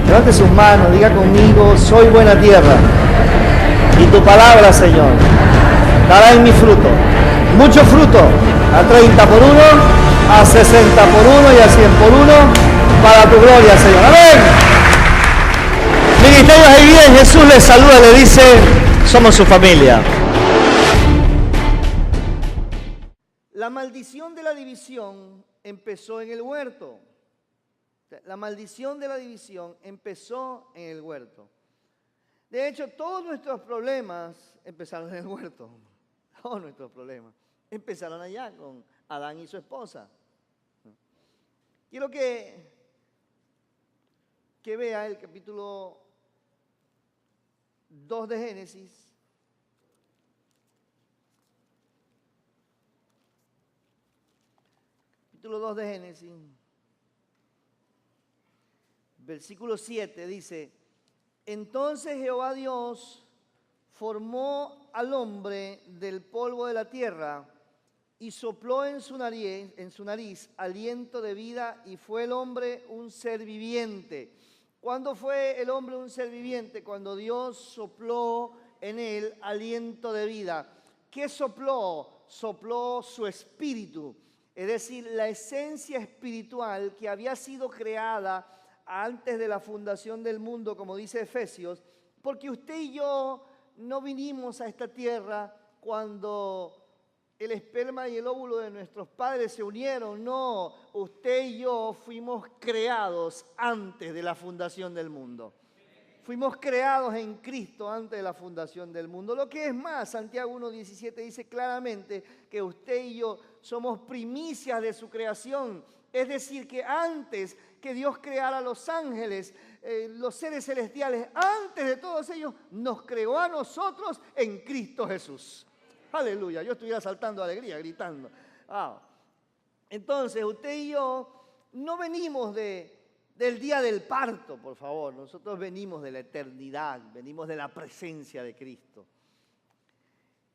Levante sus manos, diga conmigo, soy buena tierra. Y tu palabra, Señor, dará en mi fruto, mucho fruto, a 30 por 1, a 60 por 1 y a 100 por 1, para tu gloria, Señor. Amén. Ministerios de Vida en Jesús les saluda, le dice, somos su familia. La maldición de la división empezó en el huerto. La maldición de la división empezó en el huerto. De hecho, todos nuestros problemas empezaron en el huerto. Todos nuestros problemas empezaron allá con Adán y su esposa. Quiero que vea el capítulo 2 de Génesis. Capítulo 2 de Génesis. Versículo 7 dice: entonces Jehová Dios formó al hombre del polvo de la tierra y sopló en su nariz aliento de vida, y fue el hombre un ser viviente. ¿Cuándo fue el hombre un ser viviente? Cuando Dios sopló en él aliento de vida. ¿Qué sopló? Sopló su espíritu, es decir, la esencia espiritual que había sido creada antes de la fundación del mundo, como dice Efesios, porque usted y yo no vinimos a esta tierra cuando el esperma y el óvulo de nuestros padres se unieron. No, usted y yo fuimos creados antes de la fundación del mundo. Fuimos creados en Cristo antes de la fundación del mundo. Lo que es más, Santiago 1:17 dice claramente que usted y yo somos primicias de su creación. Es decir, que antes que Dios creara a los ángeles, los seres celestiales, antes de todos ellos, nos creó a nosotros en Cristo Jesús. Aleluya, yo estuviera saltando de alegría, gritando. Entonces, usted y yo no venimos del día del parto, por favor. Nosotros venimos de la eternidad, venimos de la presencia de Cristo.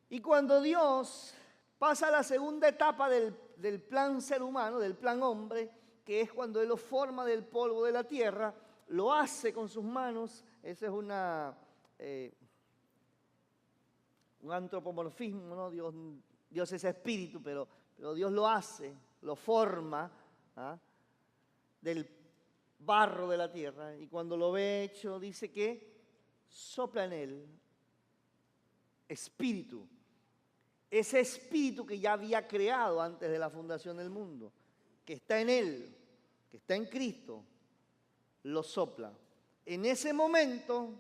Y cuando Dios pasa a la segunda etapa del plan ser humano, del plan hombre, que es cuando Él lo forma del polvo de la tierra, lo hace con sus manos. Ese es un antropomorfismo, ¿no? Dios es espíritu, pero Dios lo hace, lo forma del barro de la tierra, y cuando lo ve hecho, dice que sopla en él espíritu. Ese espíritu que ya había creado antes de la fundación del mundo, que está en él, que está en Cristo, lo sopla. En ese momento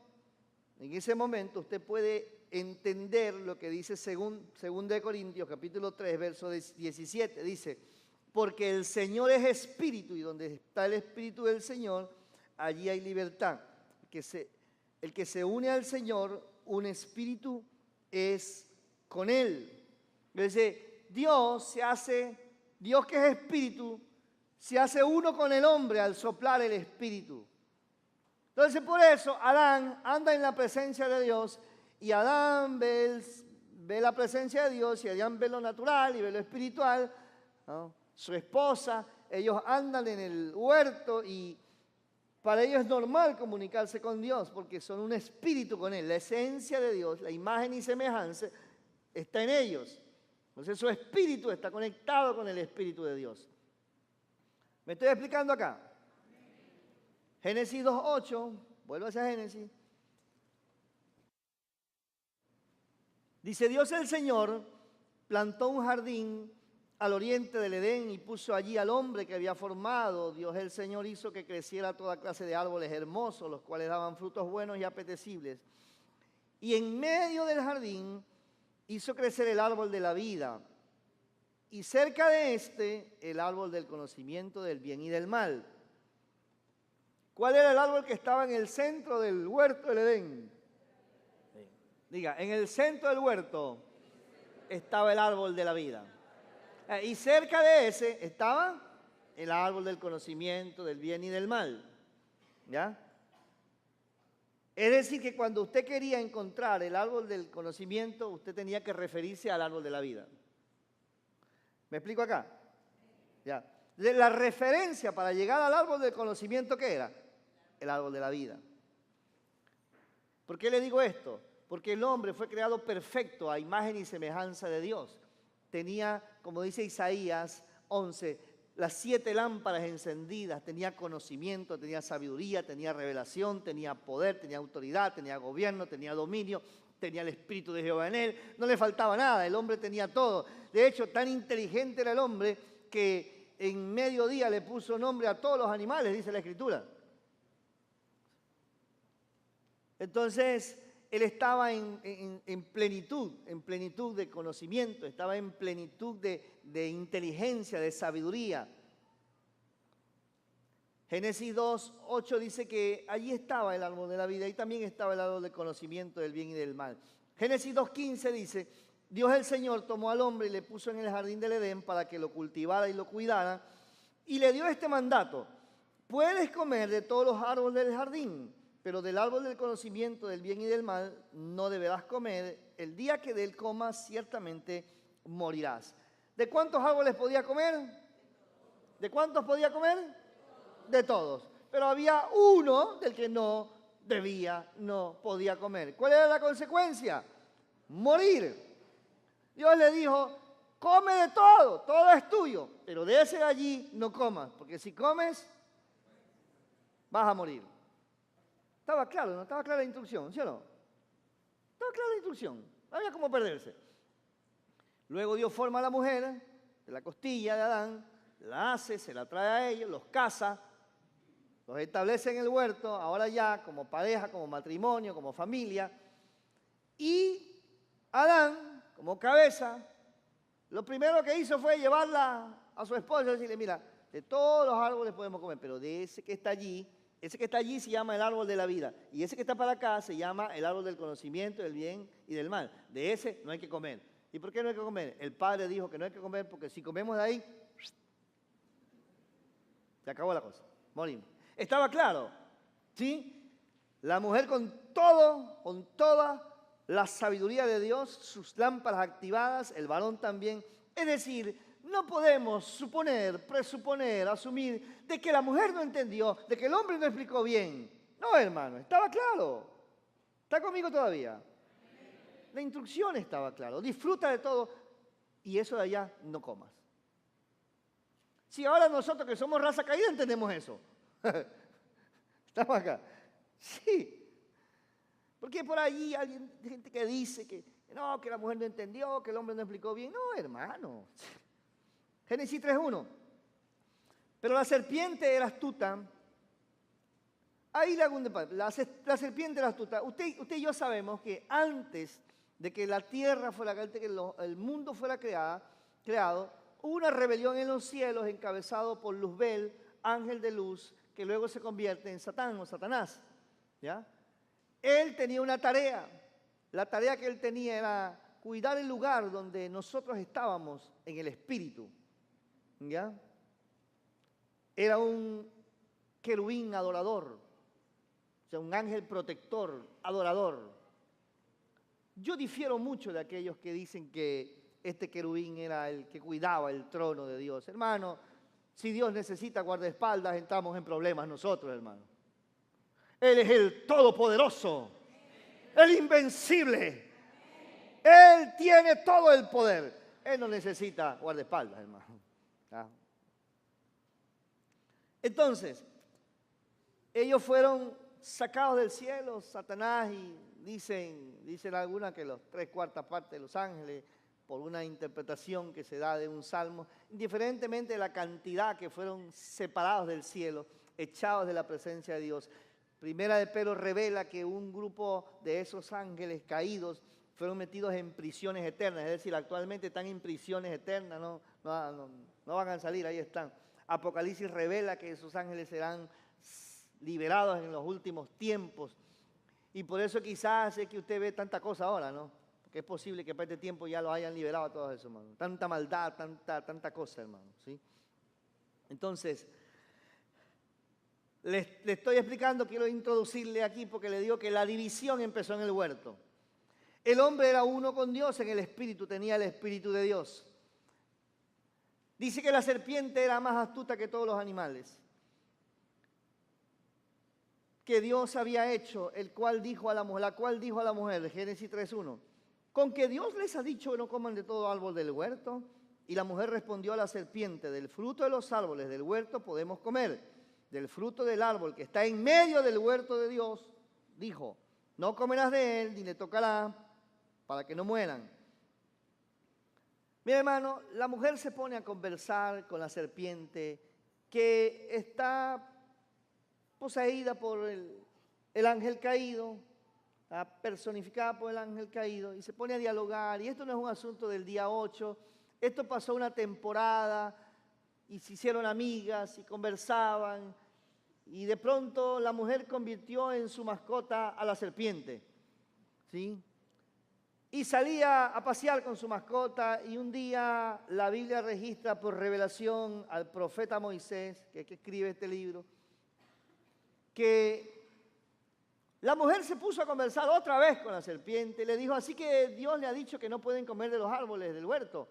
usted puede entender lo que dice según de Corintios, capítulo 3, verso 17. Dice: porque el Señor es espíritu, y donde está el espíritu del Señor, allí hay libertad. El que se une al Señor, un espíritu es con Él. Entonces, Dios que es espíritu, se hace uno con el hombre al soplar el espíritu. Entonces, por eso, Adán anda en la presencia de Dios, y Adán ve la presencia de Dios, y Adán ve lo natural y ve lo espiritual, ¿no? Su esposa, ellos andan en el huerto, y para ellos es normal comunicarse con Dios, porque son un espíritu con Él. La esencia de Dios, la imagen y semejanza, está en ellos. Entonces su espíritu está conectado con el espíritu de Dios. ¿Me estoy explicando acá? Génesis 2:8, vuelvo hacia Génesis. Dice: Dios el Señor plantó un jardín al oriente del Edén y puso allí al hombre que había formado. Dios el Señor hizo que creciera toda clase de árboles hermosos, los cuales daban frutos buenos y apetecibles. Y en medio del jardín hizo crecer el árbol de la vida, y cerca de este el árbol del conocimiento del bien y del mal. ¿Cuál era el árbol que estaba en el centro del huerto del Edén? Diga, en el centro del huerto estaba el árbol de la vida. Y cerca de ese estaba el árbol del conocimiento del bien y del mal. ¿Ya? Es decir, que cuando usted quería encontrar el árbol del conocimiento, usted tenía que referirse al árbol de la vida. ¿Me explico acá? ¿Ya? La referencia para llegar al árbol del conocimiento, ¿qué era? el árbol de la vida. ¿Por qué le digo esto? Porque el hombre fue creado perfecto a imagen y semejanza de Dios. Tenía, como dice Isaías 11, las 7 lámparas encendidas, tenía conocimiento, tenía sabiduría, tenía revelación, tenía poder, tenía autoridad, tenía gobierno, tenía dominio, tenía el Espíritu de Jehová en él, no le faltaba nada, el hombre tenía todo. De hecho, tan inteligente era el hombre que en mediodía le puso nombre a todos los animales, dice la Escritura. Entonces, él estaba en plenitud de conocimiento, estaba en plenitud de inteligencia, de sabiduría. Génesis 2:8 dice que allí estaba el árbol de la vida y también estaba el árbol del conocimiento del bien y del mal. Génesis 2:15 dice, Dios el Señor tomó al hombre y le puso en el jardín del Edén para que lo cultivara y lo cuidara y le dio este mandato: puedes comer de todos los árboles del jardín, pero del árbol del conocimiento del bien y del mal no deberás comer. El día que de él comas, ciertamente morirás. ¿De cuántos árboles podía comer? ¿De cuántos podía comer? De todos. Pero había uno del que no podía comer. ¿Cuál era la consecuencia? Morir. Dios le dijo, come de todo, todo es tuyo, pero de ese de allí no comas, porque si comes, vas a morir. Estaba claro, ¿no? Estaba clara la instrucción, ¿sí o no? Estaba clara la instrucción, no había cómo perderse. Luego Dios forma a la mujer de la costilla de Adán, la hace, se la trae a ellos, los casa, los establece en el huerto, ahora ya como pareja, como matrimonio, como familia. Y Adán, como cabeza, lo primero que hizo fue llevarla a su esposa y decirle, mira, de todos los árboles podemos comer, pero de ese que está allí se llama el árbol de la vida. Y ese que está para acá se llama el árbol del conocimiento, del bien y del mal. De ese no hay que comer. ¿Y por qué no hay que comer? El Padre dijo que no hay que comer porque si comemos de ahí, se acabó la cosa, morimos. Estaba claro, ¿sí? La mujer con toda la sabiduría de Dios, sus lámparas activadas, el varón también. Es decir, no podemos suponer, presuponer, asumir de que la mujer no entendió, de que el hombre no explicó bien. No, hermano, estaba claro. ¿Está conmigo todavía? La instrucción estaba claro. Disfruta de todo y eso de allá no comas. Si ahora nosotros que somos raza caída entendemos eso. ¿Estamos acá? Sí. Porque por allí hay gente que dice que no, que la mujer no entendió, que el hombre no explicó bien. No, hermano. Génesis 3:1. Pero la serpiente era astuta. Ahí le hago un detalle. La serpiente era astuta. Usted y yo sabemos que antes de que la tierra fuera, antes de que el mundo fuera creado, hubo una rebelión en los cielos encabezado por Luzbel, ángel de luz, que luego se convierte en Satán o Satanás. ¿Ya? Él tenía una tarea. La tarea que él tenía era cuidar el lugar donde nosotros estábamos en el espíritu. ¿Ya? Era un querubín adorador, o sea, un ángel protector, adorador. Yo difiero mucho de aquellos que dicen que este querubín era el que cuidaba el trono de Dios. Hermano, si Dios necesita guardaespaldas, entramos en problemas nosotros, hermano. Él es el todopoderoso, el invencible. Él tiene todo el poder. Él no necesita guardaespaldas, hermano. ¿Ah? Entonces, ellos fueron sacados del cielo, Satanás, y dicen algunas que los 3/4 partes de los ángeles, por una interpretación que se da de un salmo, indiferentemente de la cantidad que fueron separados del cielo, echados de la presencia de Dios. Primera de Pedro revela que un grupo de esos ángeles caídos fueron metidos en prisiones eternas, es decir, actualmente están en prisiones eternas, no van a salir, ahí están. Apocalipsis revela que esos ángeles serán liberados en los últimos tiempos. Y por eso quizás es que usted ve tanta cosa ahora, ¿no? Porque es posible que para este tiempo ya lo hayan liberado a todos esos, hermano. Tanta maldad, tanta cosa, hermano, ¿sí? Entonces, le estoy explicando, quiero introducirle aquí porque le digo que la división empezó en el huerto. El hombre era uno con Dios en el espíritu, tenía el espíritu de Dios. Dice que la serpiente era más astuta que todos los animales. que Dios había hecho, la cual dijo a la mujer, Génesis 3:1, con que Dios les ha dicho que no coman de todo árbol del huerto. Y la mujer respondió a la serpiente, del fruto de los árboles del huerto podemos comer, del fruto del árbol que está en medio del huerto de Dios, dijo, no comerás de él, ni le tocará, para que no mueran. Mi hermano, la mujer se pone a conversar con la serpiente que está poseída por el ángel caído, personificada por el ángel caído, y se pone a dialogar. Y esto no es un asunto del día 8, esto pasó una temporada y se hicieron amigas y conversaban. Y de pronto la mujer convirtió en su mascota a la serpiente, ¿sí? Y salía a pasear con su mascota, y un día la Biblia registra por revelación al profeta Moisés, que escribe este libro, que la mujer se puso a conversar otra vez con la serpiente y le dijo, así que Dios le ha dicho que no pueden comer de los árboles del huerto.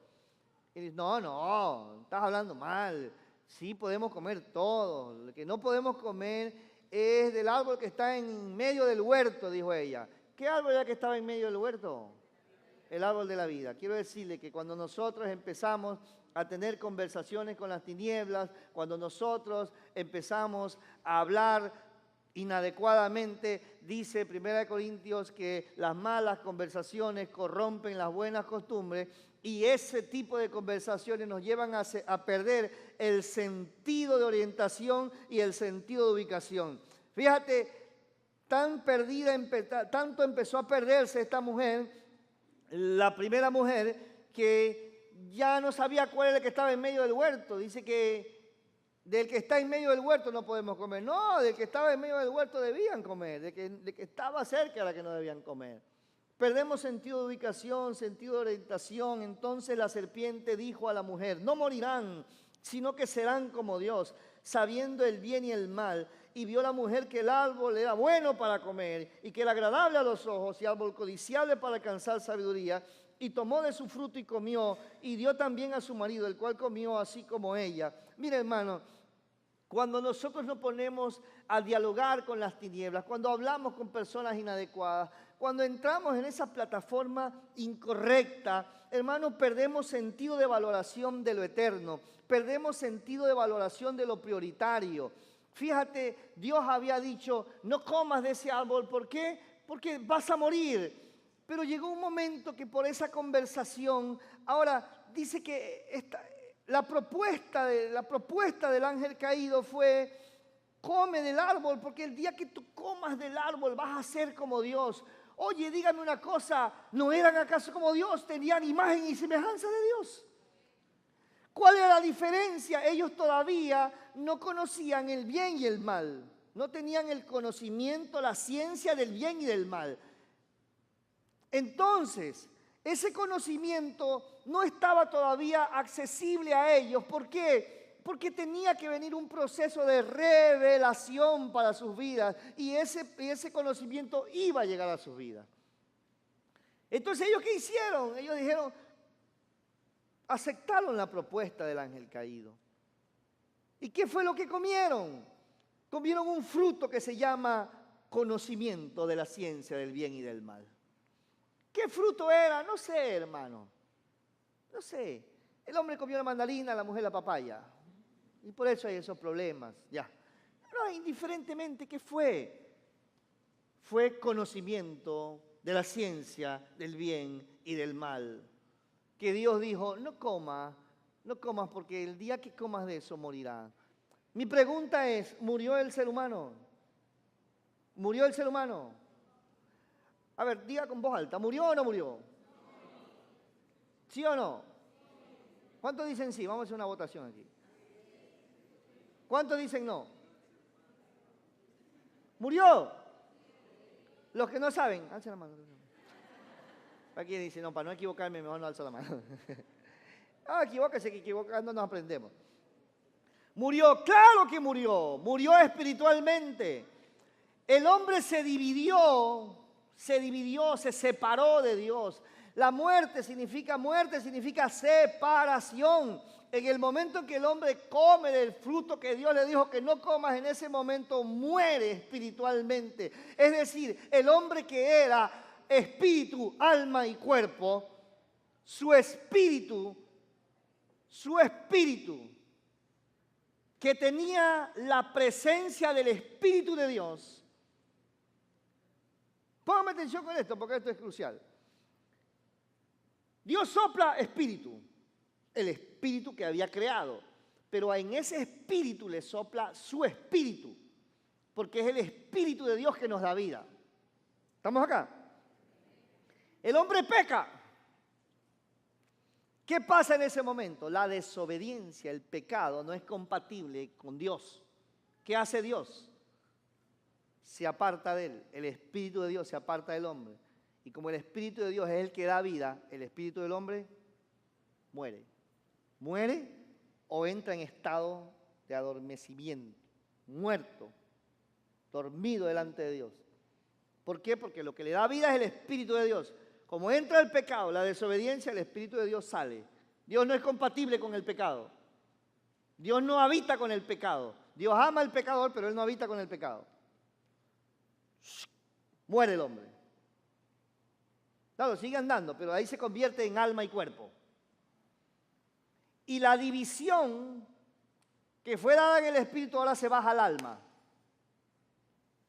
Y dice, no, estás hablando mal. Sí podemos comer todo. Lo que no podemos comer es del árbol que está en medio del huerto, dijo ella. ¿Qué árbol era que estaba en medio del huerto? El árbol de la vida. Quiero decirle que cuando nosotros empezamos a tener conversaciones con las tinieblas, cuando nosotros empezamos a hablar inadecuadamente, dice 1 Corintios que las malas conversaciones corrompen las buenas costumbres, y ese tipo de conversaciones nos llevan a perder el sentido de orientación y el sentido de ubicación. Fíjate, tanto empezó a perderse esta mujer, la primera mujer, que ya no sabía cuál era el que estaba en medio del huerto. Dice que del que está en medio del huerto no podemos comer. No, del que estaba en medio del huerto debían comer, de que estaba cerca era que no debían comer. Perdemos sentido de ubicación, sentido de orientación. Entonces la serpiente dijo a la mujer, no morirán, sino que serán como Dios, sabiendo el bien y el mal. Y vio la mujer que el árbol era bueno para comer y que era agradable a los ojos y árbol codiciable para alcanzar sabiduría. Y tomó de su fruto y comió, y dio también a su marido, el cual comió así como ella. Mira, hermano, cuando nosotros nos ponemos a dialogar con las tinieblas, cuando hablamos con personas inadecuadas, cuando entramos en esa plataforma incorrecta, hermanos, perdemos sentido de valoración de lo eterno, perdemos sentido de valoración de lo prioritario. Fíjate, Dios había dicho, no comas de ese árbol, ¿por qué? Porque vas a morir. Pero llegó un momento que por esa conversación, ahora dice que la propuesta del ángel caído fue, come del árbol, porque el día que tú comas del árbol vas a ser como Dios. Oye, dígame una cosa, ¿no eran acaso como Dios? Tenían imagen y semejanza de Dios. ¿Cuál era la diferencia? Ellos todavía no conocían el bien y el mal. No tenían el conocimiento, la ciencia del bien y del mal. Entonces, ese conocimiento no estaba todavía accesible a ellos. ¿Por qué? Porque tenía que venir un proceso de revelación para sus vidas, y ese conocimiento iba a llegar a sus vidas. Entonces, ¿ellos qué hicieron? Ellos dijeron, aceptaron la propuesta del ángel caído. ¿Y qué fue lo que comieron? Comieron un fruto que se llama conocimiento de la ciencia del bien y del mal. ¿Qué fruto era? No sé, hermano. No sé. El hombre comió la mandarina, la mujer la papaya. Y por eso hay esos problemas, ya. Pero indiferentemente, ¿qué fue? Fue conocimiento de la ciencia del bien y del mal. Que Dios dijo, no comas porque el día que comas de eso morirás. Mi pregunta es, ¿murió el ser humano? ¿Murió el ser humano? A ver, diga con voz alta, ¿murió o no murió? ¿Sí o no? ¿Cuántos dicen sí? Vamos a hacer una votación aquí. ¿Cuántos dicen no? ¿Murió? Los que no saben, alza la mano. Aquí dice, no, para no equivocarme, mejor no alzo la mano. Equivóquese, que equivocando nos aprendemos. Murió, claro que murió espiritualmente. El hombre se dividió, se separó de Dios. La muerte significa separación. En el momento en que el hombre come del fruto que Dios le dijo que no comas, en ese momento muere espiritualmente. Es decir, el hombre que era espíritu, alma y cuerpo, su espíritu, que tenía la presencia del Espíritu de Dios. Póngame atención con esto, porque esto es crucial. Dios sopla espíritu, el espíritu que había creado, pero en ese espíritu le sopla su espíritu, porque es el Espíritu de Dios que nos da vida. ¿Estamos acá? El hombre peca. ¿Qué pasa en ese momento? La desobediencia, el pecado no es compatible con Dios. ¿Qué hace Dios? Se aparta de él. El Espíritu de Dios se aparta del hombre. Y como el Espíritu de Dios es el que da vida, el espíritu del hombre muere. Muere o entra en estado de adormecimiento, muerto, dormido delante de Dios. ¿Por qué? Porque lo que le da vida es el Espíritu de Dios. Como entra el pecado, la desobediencia, el Espíritu de Dios sale. Dios no es compatible con el pecado. Dios no habita con el pecado. Dios ama al pecador, pero Él no habita con el pecado. Muere el hombre. Claro, sigue andando, pero ahí se convierte en alma y cuerpo. Y la división que fue dada en el Espíritu ahora se baja al alma.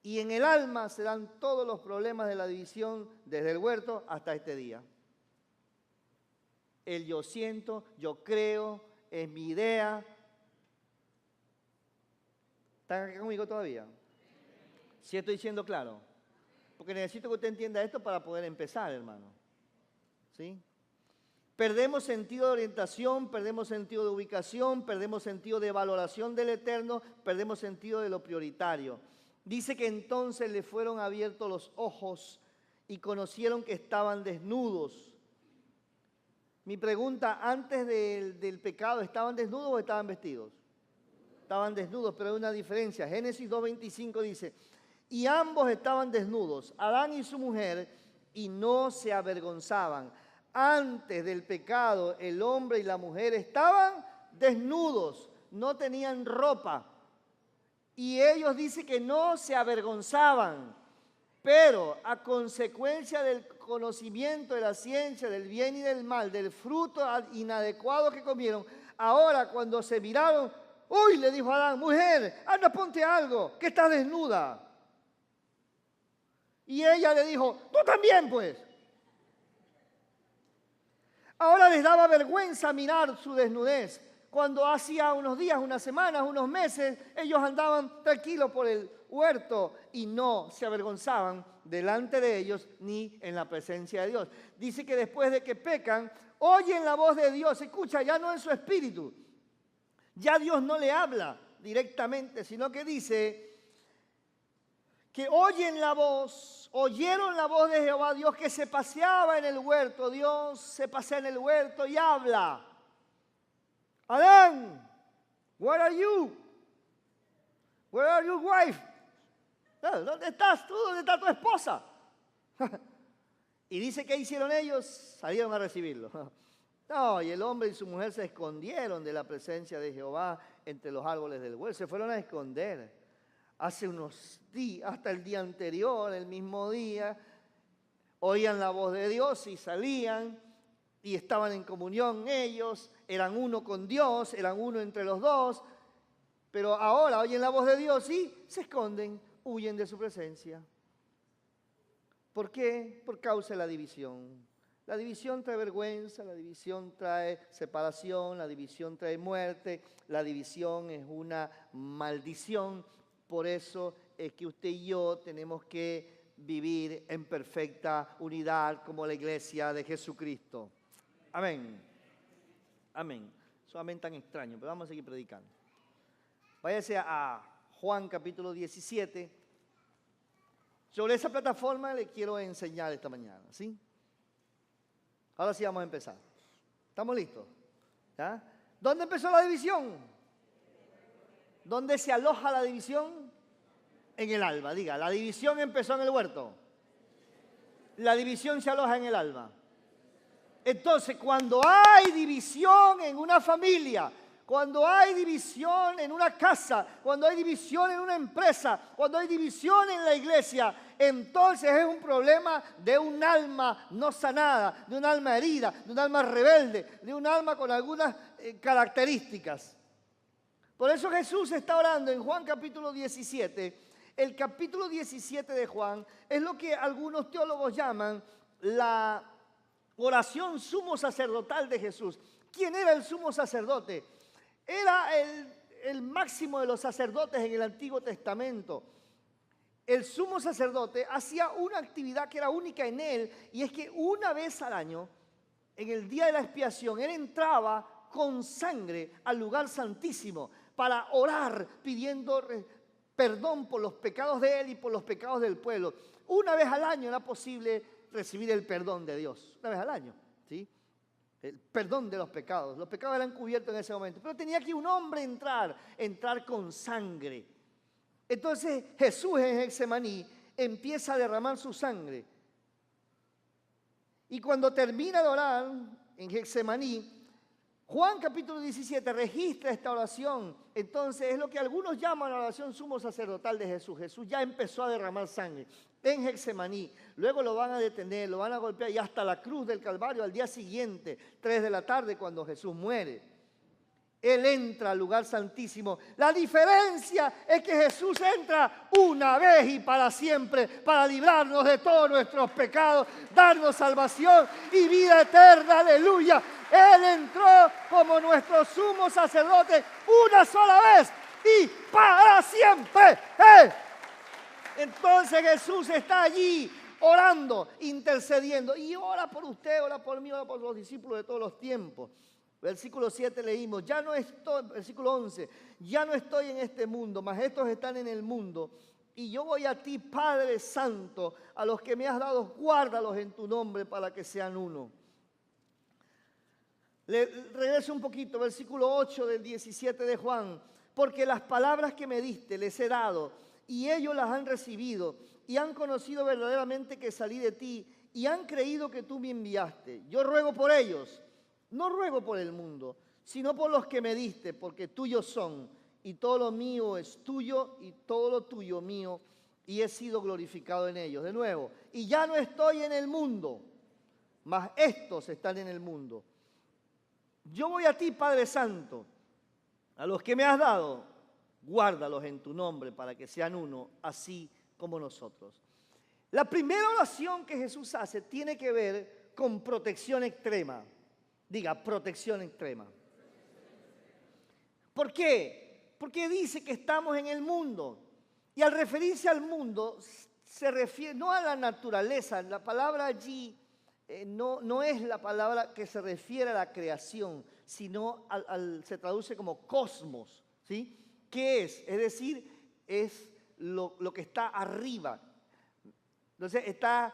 Y en el alma se dan todos los problemas de la división desde el huerto hasta este día. El yo siento, yo creo, es mi idea. ¿Están acá conmigo todavía? ¿Sí estoy siendo claro? Porque necesito que usted entienda esto para poder empezar, hermano. ¿Sí? Perdemos sentido de orientación, perdemos sentido de ubicación, perdemos sentido de valoración del eterno, perdemos sentido de lo prioritario. Dice que entonces le fueron abiertos los ojos y conocieron que estaban desnudos. Mi pregunta, antes del pecado, ¿estaban desnudos o estaban vestidos? Estaban desnudos, pero hay una diferencia. Génesis 2:25 dice, y ambos estaban desnudos, Adán y su mujer, y no se avergonzaban. Antes del pecado, el hombre y la mujer estaban desnudos, no tenían ropa. Y ellos dicen que no se avergonzaban, pero a consecuencia del conocimiento de la ciencia, del bien y del mal, del fruto inadecuado que comieron, ahora cuando se miraron, ¡uy! Le dijo Adán, mujer, anda, ponte algo, que estás desnuda. Y ella le dijo, tú también pues. Ahora les daba vergüenza mirar su desnudez. Cuando hacía unos días, unas semanas, unos meses, ellos andaban tranquilos por el huerto y no se avergonzaban delante de ellos ni en la presencia de Dios. Dice que después de que pecan, oyen la voz de Dios, escucha, ya no en su espíritu. Ya Dios no le habla directamente, sino que dice que oyeron la voz de Jehová Dios que se paseaba en el huerto. Dios se pasea en el huerto y habla. Adán, where are you? Where are your wife? ¿Dónde estás tú? ¿Dónde está tu esposa? Y dice que hicieron ellos, salieron a recibirlo. No, y el hombre y su mujer se escondieron de la presencia de Jehová entre los árboles del huerto. Se fueron a esconder. Hace unos días, hasta el día anterior, el mismo día, oían la voz de Dios y salían y estaban en comunión ellos, eran uno con Dios, eran uno entre los dos, pero ahora oyen la voz de Dios y se esconden, huyen de su presencia. ¿Por qué? Por causa de la división. La división trae vergüenza, la división trae separación, la división trae muerte, la división es una maldición. Por eso es que usted y yo tenemos que vivir en perfecta unidad como la iglesia de Jesucristo. Amén. Amén. Eso amén tan extraño, pero vamos a seguir predicando. Váyase a Juan capítulo 17. Sobre esa plataforma le quiero enseñar esta mañana, ¿sí? Ahora sí vamos a empezar. ¿Estamos listos? ¿Ya? ¿Dónde empezó la división? ¿Dónde se aloja la división? En el alma. Diga, la división empezó en el huerto. La división se aloja en el alma. Entonces, cuando hay división en una familia, cuando hay división en una casa, cuando hay división en una empresa, cuando hay división en la iglesia, entonces es un problema de un alma no sanada, de un alma herida, de un alma rebelde, de un alma con algunas características. Por eso Jesús está orando en Juan capítulo 17. El capítulo 17 de Juan es lo que algunos teólogos llaman la oración sumo sacerdotal de Jesús. ¿Quién era el sumo sacerdote? Era el máximo de los sacerdotes en el Antiguo Testamento. El sumo sacerdote hacía una actividad que era única en él, y es que una vez al año, en el día de la expiación, él entraba con sangre al lugar santísimo para orar pidiendo perdón por los pecados de él y por los pecados del pueblo. Una vez al año era posible recibir el perdón de Dios, una vez al año, ¿sí? El perdón de los pecados. Los pecados eran cubiertos en ese momento, pero tenía que un hombre entrar con sangre. Entonces Jesús en Getsemaní empieza a derramar su sangre. Y cuando termina de orar en Getsemaní, Juan capítulo 17 registra esta oración. Entonces es lo que algunos llaman la oración sumo sacerdotal de Jesús. Jesús ya empezó a derramar sangre en Getsemaní. Luego lo van a detener, lo van a golpear y hasta la cruz del Calvario al día siguiente, 3 de la tarde, cuando Jesús muere. Él entra al lugar santísimo. La diferencia es que Jesús entra una vez y para siempre para librarnos de todos nuestros pecados, darnos salvación y vida eterna. Aleluya. Él entró como nuestro sumo sacerdote una sola vez y para siempre. Entonces Jesús está allí orando, intercediendo. Y ora por usted, ora por mí, ora por los discípulos de todos los tiempos. Versículo 7 leímos, versículo 11, ya no estoy en este mundo, mas estos están en el mundo. Y yo voy a ti, Padre Santo, a los que me has dado, guárdalos en tu nombre para que sean uno. Regreso un poquito, versículo 8 del 17 de Juan. Porque las palabras que me diste les he dado, y ellos las han recibido, y han conocido verdaderamente que salí de ti, y han creído que tú me enviaste. Yo ruego por ellos. No ruego por el mundo, sino por los que me diste, porque tuyos son, y todo lo mío es tuyo, y todo lo tuyo mío, y he sido glorificado en ellos. De nuevo, y ya no estoy en el mundo, mas estos están en el mundo. Yo voy a ti, Padre Santo, a los que me has dado, guárdalos en tu nombre para que sean uno, así como nosotros. La primera oración que Jesús hace tiene que ver con protección extrema. Diga, protección extrema. ¿Por qué? Porque dice que estamos en el mundo. Y al referirse al mundo, se refiere no a la naturaleza. La palabra allí no es la palabra que se refiere a la creación, sino se traduce como cosmos, ¿sí? ¿Qué es? Es decir, es lo que está arriba. Entonces está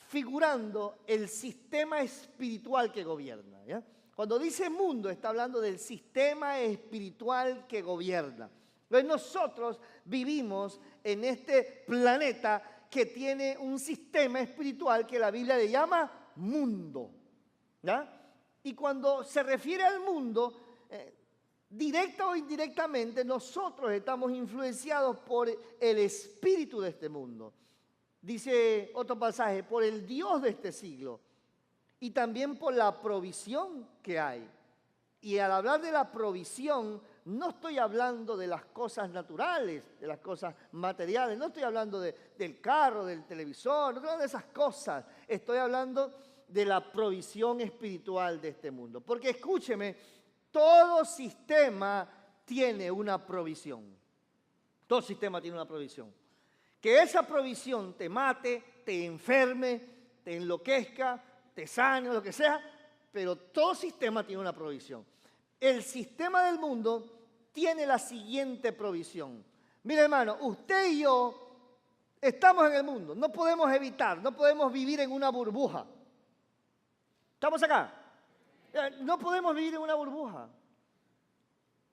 figurando el sistema espiritual que gobierna, ¿ya? Cuando dice mundo, está hablando del sistema espiritual que gobierna. Entonces nosotros vivimos en este planeta que tiene un sistema espiritual que la Biblia le llama mundo, ¿ya? Y cuando se refiere al mundo, directa o indirectamente, nosotros estamos influenciados por el espíritu de este mundo. Dice otro pasaje, por el Dios de este siglo y también por la provisión que hay. Y al hablar de la provisión, no estoy hablando de las cosas naturales, de las cosas materiales, no estoy hablando del carro, del televisor, no estoy hablando de esas cosas, estoy hablando de la provisión espiritual de este mundo. Porque escúcheme, todo sistema tiene una provisión. Todo sistema tiene una provisión. Que esa provisión te mate, te enferme, te enloquezca, te sane, lo que sea, pero todo sistema tiene una provisión. El sistema del mundo tiene la siguiente provisión. Mire, hermano, usted y yo estamos en el mundo, no podemos evitar, no podemos vivir en una burbuja. ¿Estamos acá? No podemos vivir en una burbuja.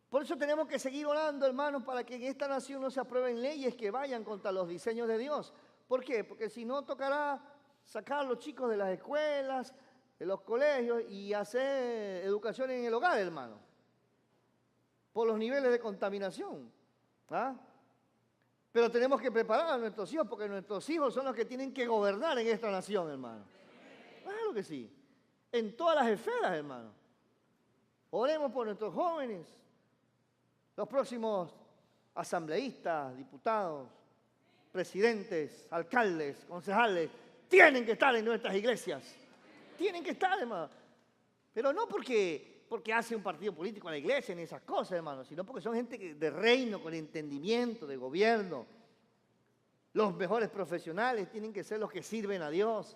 Por eso tenemos que seguir orando, hermanos, para que en esta nación no se aprueben leyes que vayan contra los diseños de Dios. ¿Por qué? Porque si no tocará sacar a los chicos de las escuelas, en los colegios y hacer educación en el hogar, hermano, por los niveles de contaminación. ¿Ah? Pero tenemos que preparar a nuestros hijos, porque nuestros hijos son los que tienen que gobernar en esta nación, hermano. Claro que sí. En todas las esferas, hermano. Oremos por nuestros jóvenes, los próximos asambleístas, diputados, presidentes, alcaldes, concejales, tienen que estar en nuestras iglesias. Tienen que estar, hermano. Pero no porque hace un partido político a la iglesia ni esas cosas, hermano, sino porque son gente de reino, con entendimiento, de gobierno. Los mejores profesionales tienen que ser los que sirven a Dios,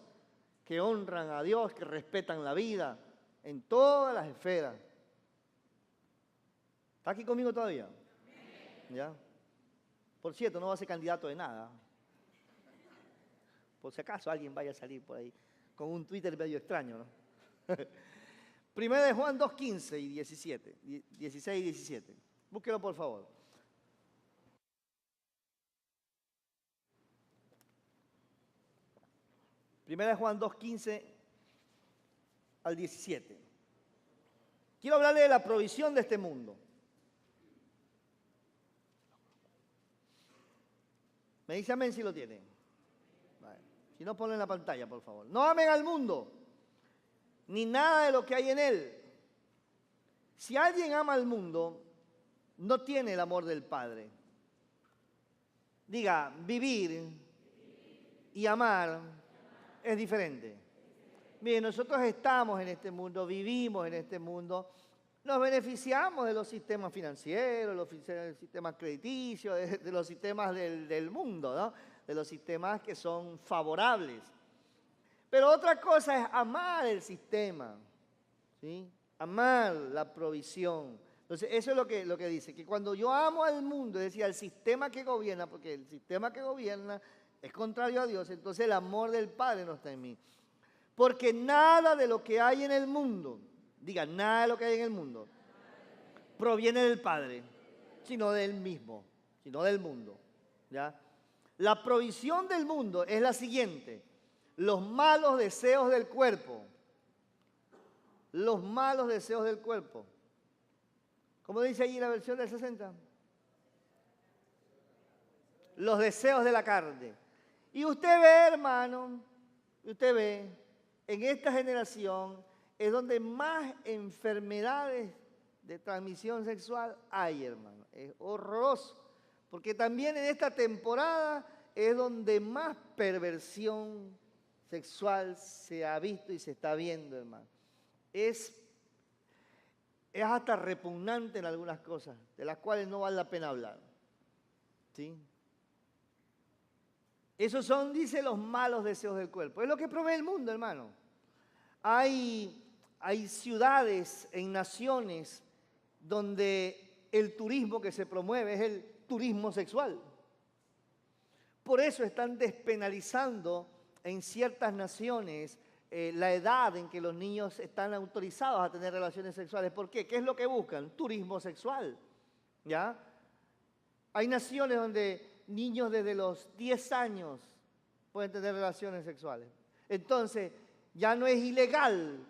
que honran a Dios, que respetan la vida en todas las esferas. ¿Está aquí conmigo todavía? ¿Ya? Por cierto, no va a ser candidato de nada. Por si acaso alguien vaya a salir por ahí con un Twitter medio extraño, ¿no? Primera de Juan 2:15 y 17, 16 y 17. Búsquelo, por favor. Primera de Juan 2:15 al 17. Quiero hablarle de la provisión de este mundo. Me dice amén si lo tienen. Vale. Si no, ponlo en la pantalla, por favor. No amen al mundo, ni nada de lo que hay en él. Si alguien ama al mundo, no tiene el amor del Padre. Diga, vivir y amar es diferente. Miren, nosotros estamos en este mundo, vivimos en este mundo, nos beneficiamos de los sistemas financieros, los sistemas crediticios, de los sistemas del mundo, ¿no? De los sistemas que son favorables. Pero otra cosa es amar el sistema, ¿sí? Amar la provisión. Entonces, eso es lo que dice, que cuando yo amo al mundo, es decir, al sistema que gobierna, porque el sistema que gobierna es contrario a Dios, entonces el amor del Padre no está en mí. Porque nada de lo que hay en el mundo, diga, nada de lo que hay en el mundo, proviene del Padre, sino del mismo, sino del mundo, ¿ya? La provisión del mundo es la siguiente: los malos deseos del cuerpo. Los malos deseos del cuerpo. ¿Cómo dice allí la versión del 60? Los deseos de la carne. Y usted ve, hermano, usted ve, en esta generación es donde más enfermedades de transmisión sexual hay, hermano. Es horroroso. Porque también en esta temporada es donde más perversión sexual se ha visto y se está viendo, hermano. Es hasta repugnante en algunas cosas, de las cuales no vale la pena hablar. ¿Sí? Esos son, dice, los malos deseos del cuerpo. Es lo que provee el mundo, hermano. Hay ciudades en naciones donde el turismo que se promueve es el turismo sexual. Por eso están despenalizando en ciertas naciones la edad en que los niños están autorizados a tener relaciones sexuales. ¿Por qué? ¿Qué es lo que buscan? Turismo sexual. ¿Ya? Hay naciones donde niños desde los 10 años pueden tener relaciones sexuales. Entonces, ya no es ilegal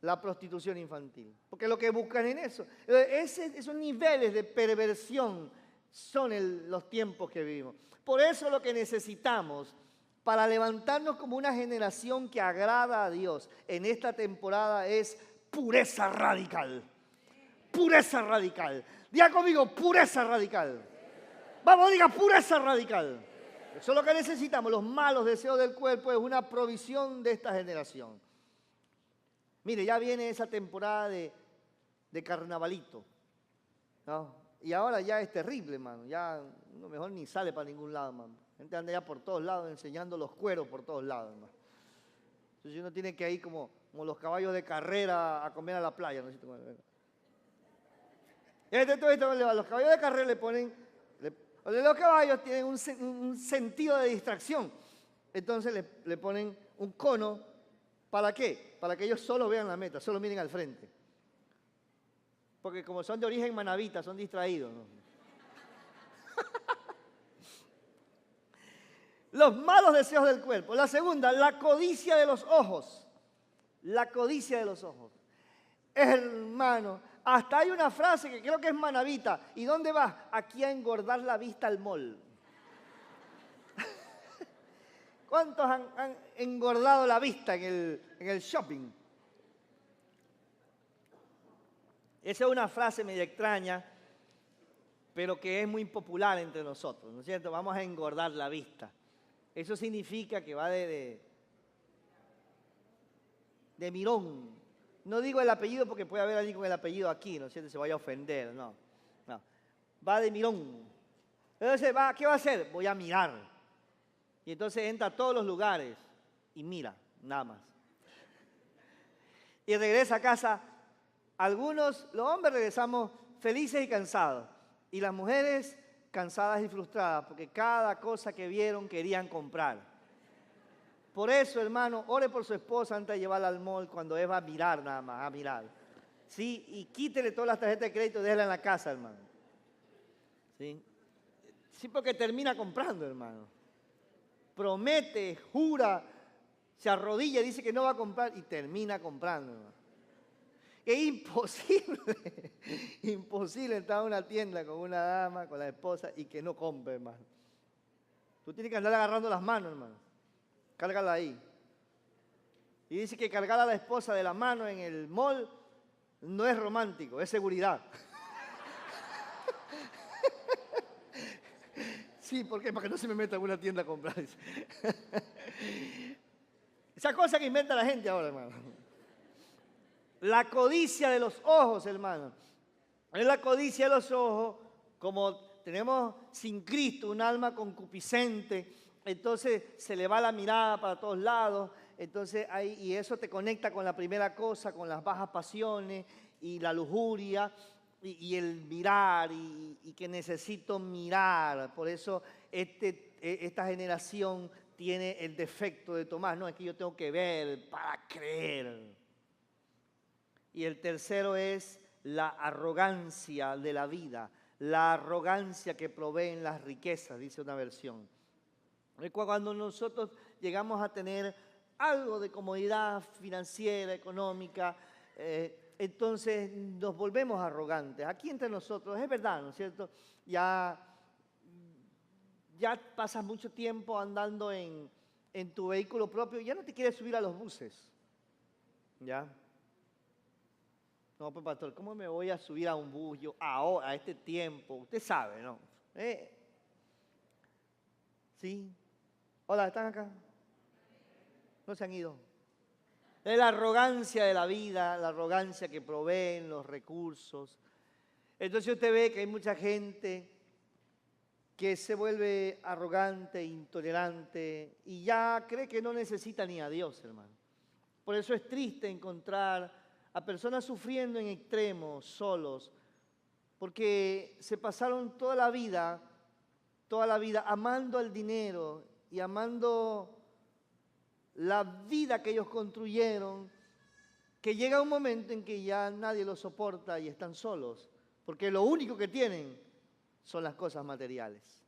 la prostitución infantil, porque lo que buscan en eso. Esos niveles de perversión son los tiempos que vivimos. Por eso lo que necesitamos para levantarnos como una generación que agrada a Dios en esta temporada es pureza radical. Pureza radical. Diga conmigo, pureza radical. Vamos, diga pureza radical. Eso es lo que necesitamos. Los malos deseos del cuerpo es una provisión de esta generación. Mire, ya viene esa temporada de carnavalito, ¿no? Y ahora ya es terrible, hermano. Ya uno mejor ni sale para ningún lado, hermano. La gente anda ya por todos lados enseñando los cueros por todos lados, hermano. Entonces uno tiene que ir como los caballos de carrera a comer a la playa. ¿No? Los caballos de carrera le ponen... Los caballos tienen un sentido de distracción. Entonces le ponen un cono. ¿Para qué? Para que ellos solo vean la meta, solo miren al frente. Porque como son de origen manabita, son distraídos, ¿no? Los malos deseos del cuerpo. La segunda, la codicia de los ojos. La codicia de los ojos. Hermano, hasta hay una frase que creo que es manavita. ¿Y dónde vas? Aquí a engordar la vista al mall. ¿Cuántos han engordado la vista en el shopping? Esa es una frase medio extraña, pero que es muy popular entre nosotros, ¿no es cierto? Vamos a engordar la vista. Eso significa que va de mirón. No digo el apellido porque puede haber alguien con el apellido aquí, ¿no es cierto? Se vaya a ofender, no. Va de mirón. Entonces, ¿qué va a hacer? Voy a mirar. Y entonces entra a todos los lugares y mira, nada más. Y regresa a casa. Algunos, los hombres regresamos felices y cansados. Y las mujeres cansadas y frustradas porque cada cosa que vieron querían comprar. Por eso, hermano, ore por su esposa antes de llevarla al mall cuando va a mirar nada más, a mirar. ¿Sí? Y quítele todas las tarjetas de crédito y déjela en la casa, hermano. ¿Sí? Sí, porque termina comprando, hermano. Promete, jura, se arrodilla y dice que no va a comprar y termina comprando, hermano. Es imposible, imposible entrar a una tienda con una dama, con la esposa y que no compre, hermano. Tú tienes que andar agarrando las manos, hermano. Cárgala ahí. Y dice que cargar a la esposa de la mano en el mall no es romántico, es seguridad. Sí, ¿por qué? Para que no se me meta en una tienda a comprar. Esa cosa que inventa la gente ahora, hermano. La codicia de los ojos, hermano. Es la codicia de los ojos, como tenemos sin Cristo un alma concupiscente, entonces se le va la mirada para todos lados, entonces y eso te conecta con la primera cosa, con las bajas pasiones y la lujuria y el mirar y que necesito mirar. Por eso esta generación tiene el defecto de Tomás, no, es que yo tengo que ver para creer. Y el tercero es la arrogancia de la vida, la arrogancia que proveen las riquezas, dice una versión. Cuando nosotros llegamos a tener algo de comodidad financiera, económica, entonces nos volvemos arrogantes. Aquí entre nosotros, es verdad, ¿no es cierto? Ya pasas mucho tiempo andando en tu vehículo propio, ya no te quieres subir a los buses, ¿ya? No, pues pastor, ¿cómo me voy a subir a un bus yo ahora, a este tiempo? Usted sabe, ¿no? ¿Sí? Hola, ¿están acá? No se han ido. Es la arrogancia de la vida, la arrogancia que proveen los recursos. Entonces usted ve que hay mucha gente que se vuelve arrogante, intolerante y ya cree que no necesita ni a Dios, hermano. Por eso es triste encontrar a personas sufriendo en extremos, solos, porque se pasaron toda la vida amando el dinero y amando la vida que ellos construyeron, que llega un momento en que ya nadie los soporta y están solos, porque lo único que tienen son las cosas materiales.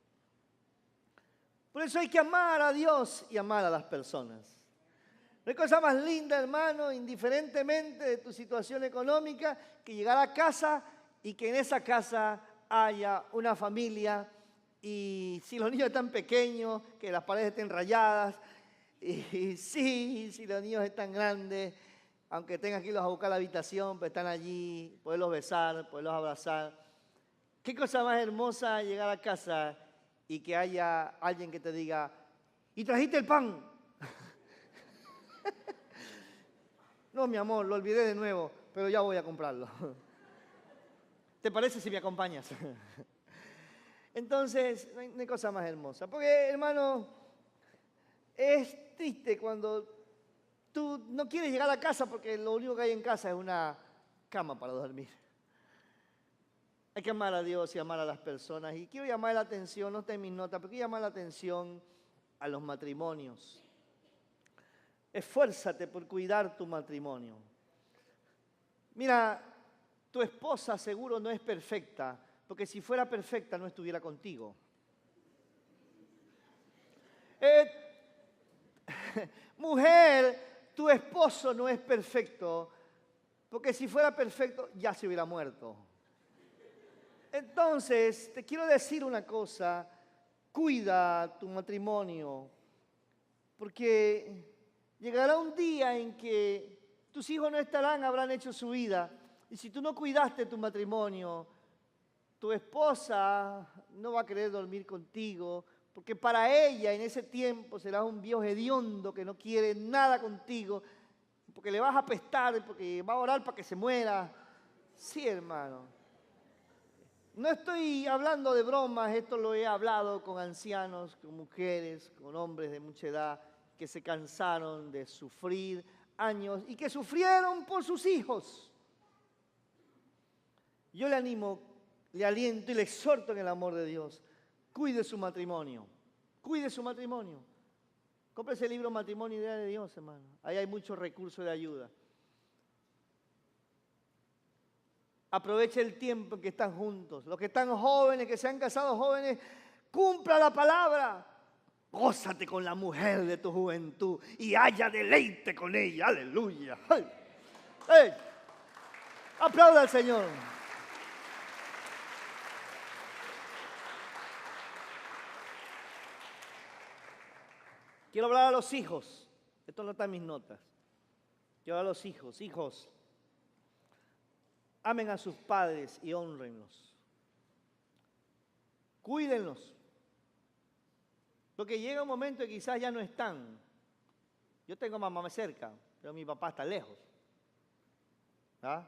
Por eso hay que amar a Dios y amar a las personas. No hay cosa más linda, hermano, indiferentemente de tu situación económica, que llegar a casa y que en esa casa haya una familia y si los niños están pequeños, que las paredes estén rayadas y sí, si los niños están grandes, aunque tengas que irlos a buscar a la habitación, pero están allí, poderlos besar, poderlos abrazar. ¿Qué cosa más hermosa llegar a casa y que haya alguien que te diga, ¿y trajiste el pan? No, mi amor, lo olvidé de nuevo, pero ya voy a comprarlo. ¿Te parece si me acompañas? Entonces, no hay cosa más hermosa. Porque, hermano, es triste cuando tú no quieres llegar a casa porque lo único que hay en casa es una cama para dormir. Hay que amar a Dios y amar a las personas. Y quiero llamar la atención, no está en mis notas, pero quiero llamar la atención a los matrimonios. Esfuérzate por cuidar tu matrimonio. Mira, tu esposa seguro no es perfecta, porque si fuera perfecta no estuviera contigo. Mujer, tu esposo no es perfecto, porque si fuera perfecto ya se hubiera muerto. Entonces, te quiero decir una cosa, cuida tu matrimonio, porque llegará un día en que tus hijos no estarán, habrán hecho su vida, y si tú no cuidaste tu matrimonio, tu esposa no va a querer dormir contigo, porque para ella en ese tiempo serás un viejo hediondo que no quiere nada contigo, porque le vas a apestar, porque va a orar para que se muera. Sí, hermano. No estoy hablando de bromas, esto lo he hablado con ancianos, con mujeres, con hombres de mucha edad que se cansaron de sufrir años y que sufrieron por sus hijos. Yo le animo, le aliento y le exhorto en el amor de Dios. Cuide su matrimonio, cuide su matrimonio. Cómprese el libro Matrimonio Idea de Dios, hermano. Ahí hay muchos recursos de ayuda. Aproveche el tiempo en que están juntos. Los que están jóvenes, que se han casado jóvenes, cumpla la palabra. Gózate con la mujer de tu juventud y haya deleite con ella. Aleluya. ¡Hey! ¡Hey! Aplauda al Señor. Quiero hablar a los hijos. Esto no está en mis notas. Quiero hablar a los hijos. Hijos, amen a sus padres y honrenlos. Cuídenlos. Porque llega un momento que quizás ya no están. Yo tengo a mamá cerca, pero mi papá está lejos. ¿Ah?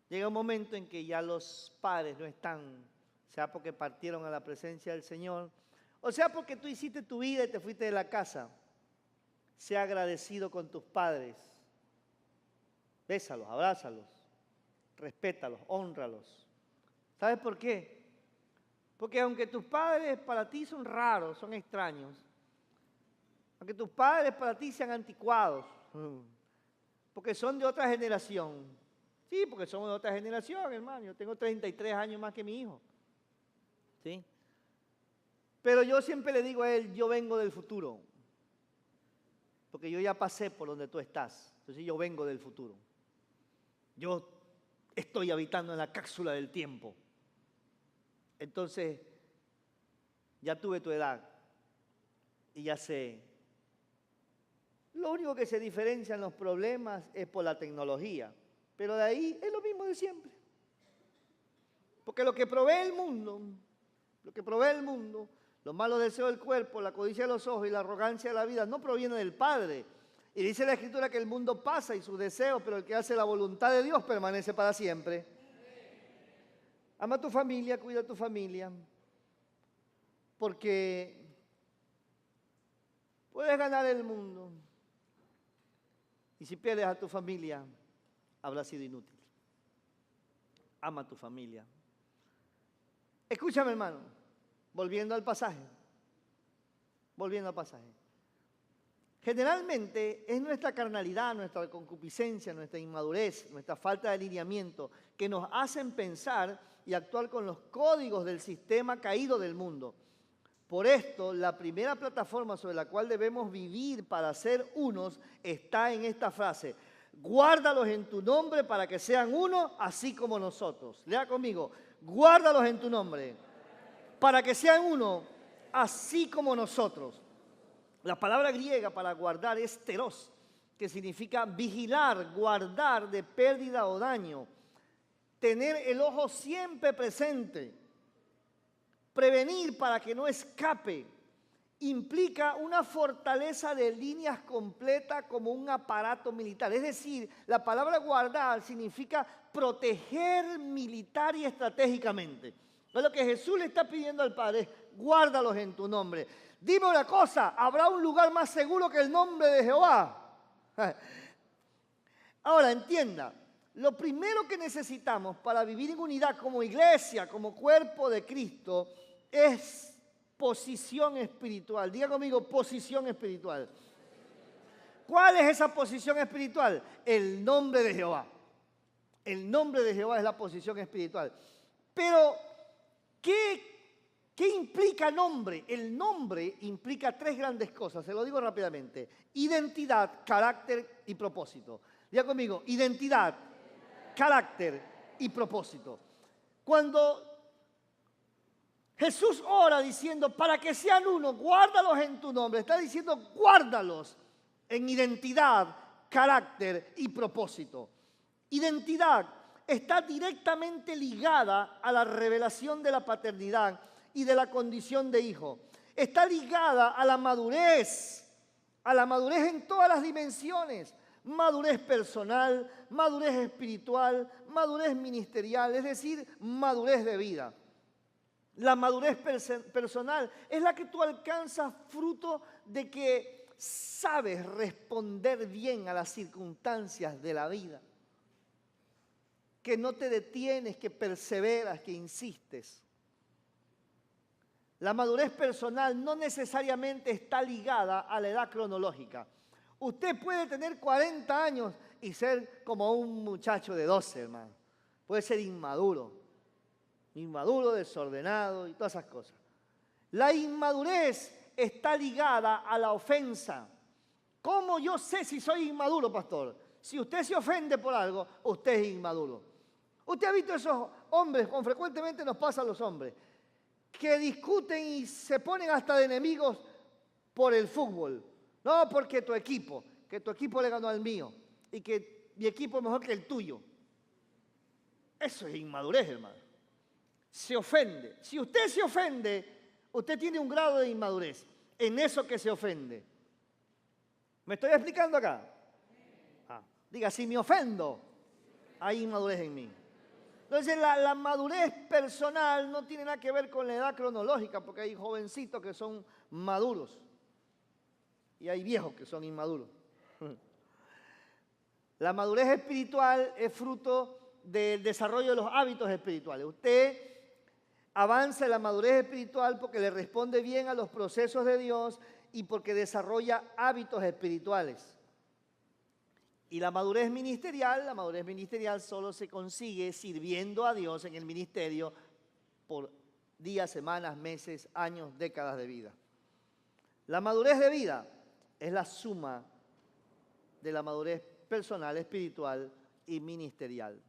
Llega un momento en que ya los padres no están, sea porque partieron a la presencia del Señor, o sea porque tú hiciste tu vida y te fuiste de la casa. Sea agradecido con tus padres. Bésalos, abrázalos, respétalos, hónralos. ¿Sabes por qué? Porque aunque tus padres para ti son raros, son extraños, aunque tus padres para ti sean anticuados, porque son de otra generación. Sí, porque somos de otra generación, hermano. Yo tengo 33 años más que mi hijo. ¿Sí? Pero yo siempre le digo a él, yo vengo del futuro. Porque yo ya pasé por donde tú estás. Entonces yo vengo del futuro. Yo estoy habitando en la cápsula del tiempo. Entonces, ya tuve tu edad y ya sé. Lo único que se diferencia en los problemas es por la tecnología, pero de ahí es lo mismo de siempre. Porque lo que provee el mundo, los malos deseos del cuerpo, la codicia de los ojos y la arrogancia de la vida no proviene del Padre. Y dice la Escritura que el mundo pasa y sus deseos, pero el que hace la voluntad de Dios permanece para siempre. Ama a tu familia, cuida a tu familia, porque puedes ganar el mundo y si pierdes a tu familia, habrá sido inútil. Ama a tu familia. Escúchame, hermano, volviendo al pasaje. Generalmente es nuestra carnalidad, nuestra concupiscencia, nuestra inmadurez, nuestra falta de alineamiento que nos hacen pensar y actuar con los códigos del sistema caído del mundo. Por esto, la primera plataforma sobre la cual debemos vivir para ser unos está en esta frase: guárdalos en tu nombre para que sean uno, así como nosotros. Lea conmigo: guárdalos en tu nombre para que sean uno, así como nosotros. La palabra griega para guardar es teros, que significa vigilar, guardar de pérdida o daño, tener el ojo siempre presente, prevenir para que no escape. Implica una fortaleza de líneas completa como un aparato militar. Es decir, la palabra guardar significa proteger militar y estratégicamente. Es lo que Jesús le está pidiendo al Padre: guárdalos en tu nombre. Dime una cosa, ¿habrá un lugar más seguro que el nombre de Jehová? Ahora, entienda, lo primero que necesitamos para vivir en unidad como iglesia, como cuerpo de Cristo, es posición espiritual. Diga conmigo, posición espiritual. ¿Cuál es esa posición espiritual? El nombre de Jehová. El nombre de Jehová es la posición espiritual. Pero, ¿qué ¿Qué implica nombre? El nombre implica tres grandes cosas, se lo digo rápidamente. Identidad, carácter y propósito. Diga conmigo, identidad, carácter y propósito. Cuando Jesús ora diciendo, para que sean uno, guárdalos en tu nombre, está diciendo, guárdalos en identidad, carácter y propósito. Identidad está directamente ligada a la revelación de la paternidad y de la condición de hijo. Está ligada a la madurez en todas las dimensiones. Madurez personal, madurez espiritual, madurez ministerial, es decir, madurez de vida. La madurez personal es la que tú alcanzas fruto de que sabes responder bien a las circunstancias de la vida. Que no te detienes, que perseveras, que insistes. La madurez personal no necesariamente está ligada a la edad cronológica. Usted puede tener 40 años y ser como un muchacho de 12, hermano. Puede ser inmaduro, desordenado y todas esas cosas. La inmadurez está ligada a la ofensa. ¿Cómo yo sé si soy inmaduro, pastor? Si usted se ofende por algo, usted es inmaduro. Usted ha visto esos hombres, con frecuentemente nos pasa a los hombres, que discuten y se ponen hasta de enemigos por el fútbol. No, porque que tu equipo le ganó al mío y que mi equipo es mejor que el tuyo. Eso es inmadurez, hermano. Se ofende. Si usted se ofende, usted tiene un grado de inmadurez en eso que se ofende. ¿Me estoy explicando acá? Diga, si me ofendo, hay inmadurez en mí. Entonces, la madurez personal no tiene nada que ver con la edad cronológica, porque hay jovencitos que son maduros y hay viejos que son inmaduros. La madurez espiritual es fruto del desarrollo de los hábitos espirituales. Usted avanza en la madurez espiritual porque le responde bien a los procesos de Dios y porque desarrolla hábitos espirituales. Y la madurez ministerial solo se consigue sirviendo a Dios en el ministerio por días, semanas, meses, años, décadas de vida. La madurez de vida es la suma de la madurez personal, espiritual y ministerial.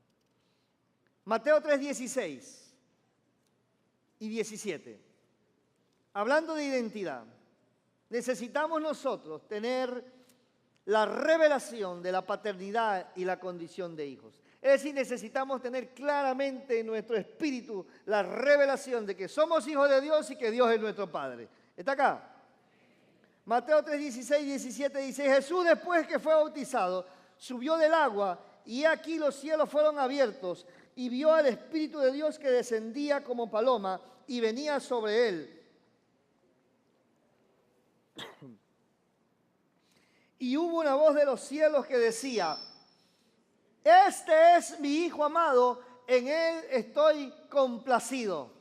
Mateo 3:16 y 17. Hablando de identidad, necesitamos nosotros tener la revelación de la paternidad y la condición de hijos. Es decir, necesitamos tener claramente en nuestro espíritu la revelación de que somos hijos de Dios y que Dios es nuestro Padre. ¿Está acá? Mateo 3:16 y 17 dice, Jesús después que fue bautizado, subió del agua y aquí los cielos fueron abiertos y vio al Espíritu de Dios que descendía como paloma y venía sobre él. Y hubo una voz de los cielos que decía, este es mi Hijo amado, en él estoy complacido.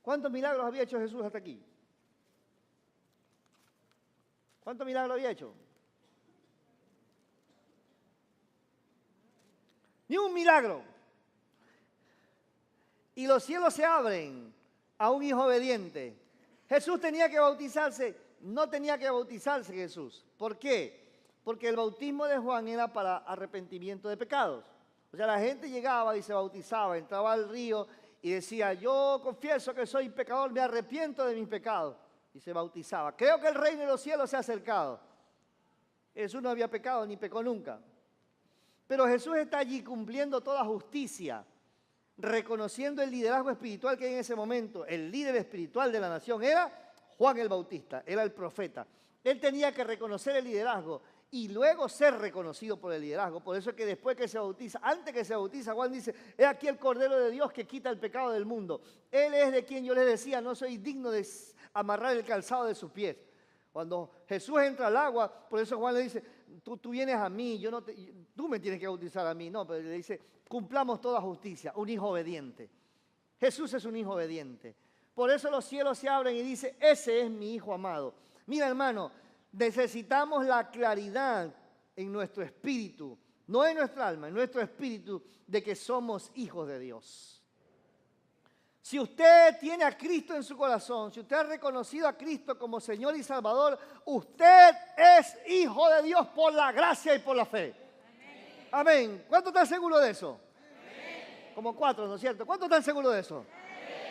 ¿Cuántos milagros había hecho Jesús hasta aquí? ¿Cuántos milagros había hecho? Ni un milagro. Y los cielos se abren a un hijo obediente. Jesús tenía que bautizarse. No tenía que bautizarse Jesús. ¿Por qué? Porque el bautismo de Juan era para arrepentimiento de pecados. O sea, la gente llegaba y se bautizaba, entraba al río y decía, yo confieso que soy pecador, me arrepiento de mis pecados. Y se bautizaba. Creo que el reino de los cielos se ha acercado. Jesús no había pecado ni pecó nunca. Pero Jesús está allí cumpliendo toda justicia, reconociendo el liderazgo espiritual que hay en ese momento. El líder espiritual de la nación era Juan el Bautista, era el profeta. Él tenía que reconocer el liderazgo y luego ser reconocido por el liderazgo. Por eso es que después que se bautiza, antes que se bautiza, Juan dice, he aquí el Cordero de Dios que quita el pecado del mundo. Él es de quien yo les decía, no soy digno de amarrar el calzado de sus pies. Cuando Jesús entra al agua, por eso Juan le dice, tú vienes a mí, tú me tienes que bautizar a mí. No, pero le dice, cumplamos toda justicia, un hijo obediente. Jesús es un hijo obediente. Por eso los cielos se abren y dice, ese es mi Hijo amado. Mira, hermano, necesitamos la claridad en nuestro espíritu, no en nuestra alma, en nuestro espíritu, de que somos hijos de Dios. Si usted tiene a Cristo en su corazón, si usted ha reconocido a Cristo como Señor y Salvador, usted es hijo de Dios por la gracia y por la fe. Amén. ¿Cuántos están seguros de eso? Amén. Como 4, ¿no es cierto? ¿Cuántos están seguros de eso?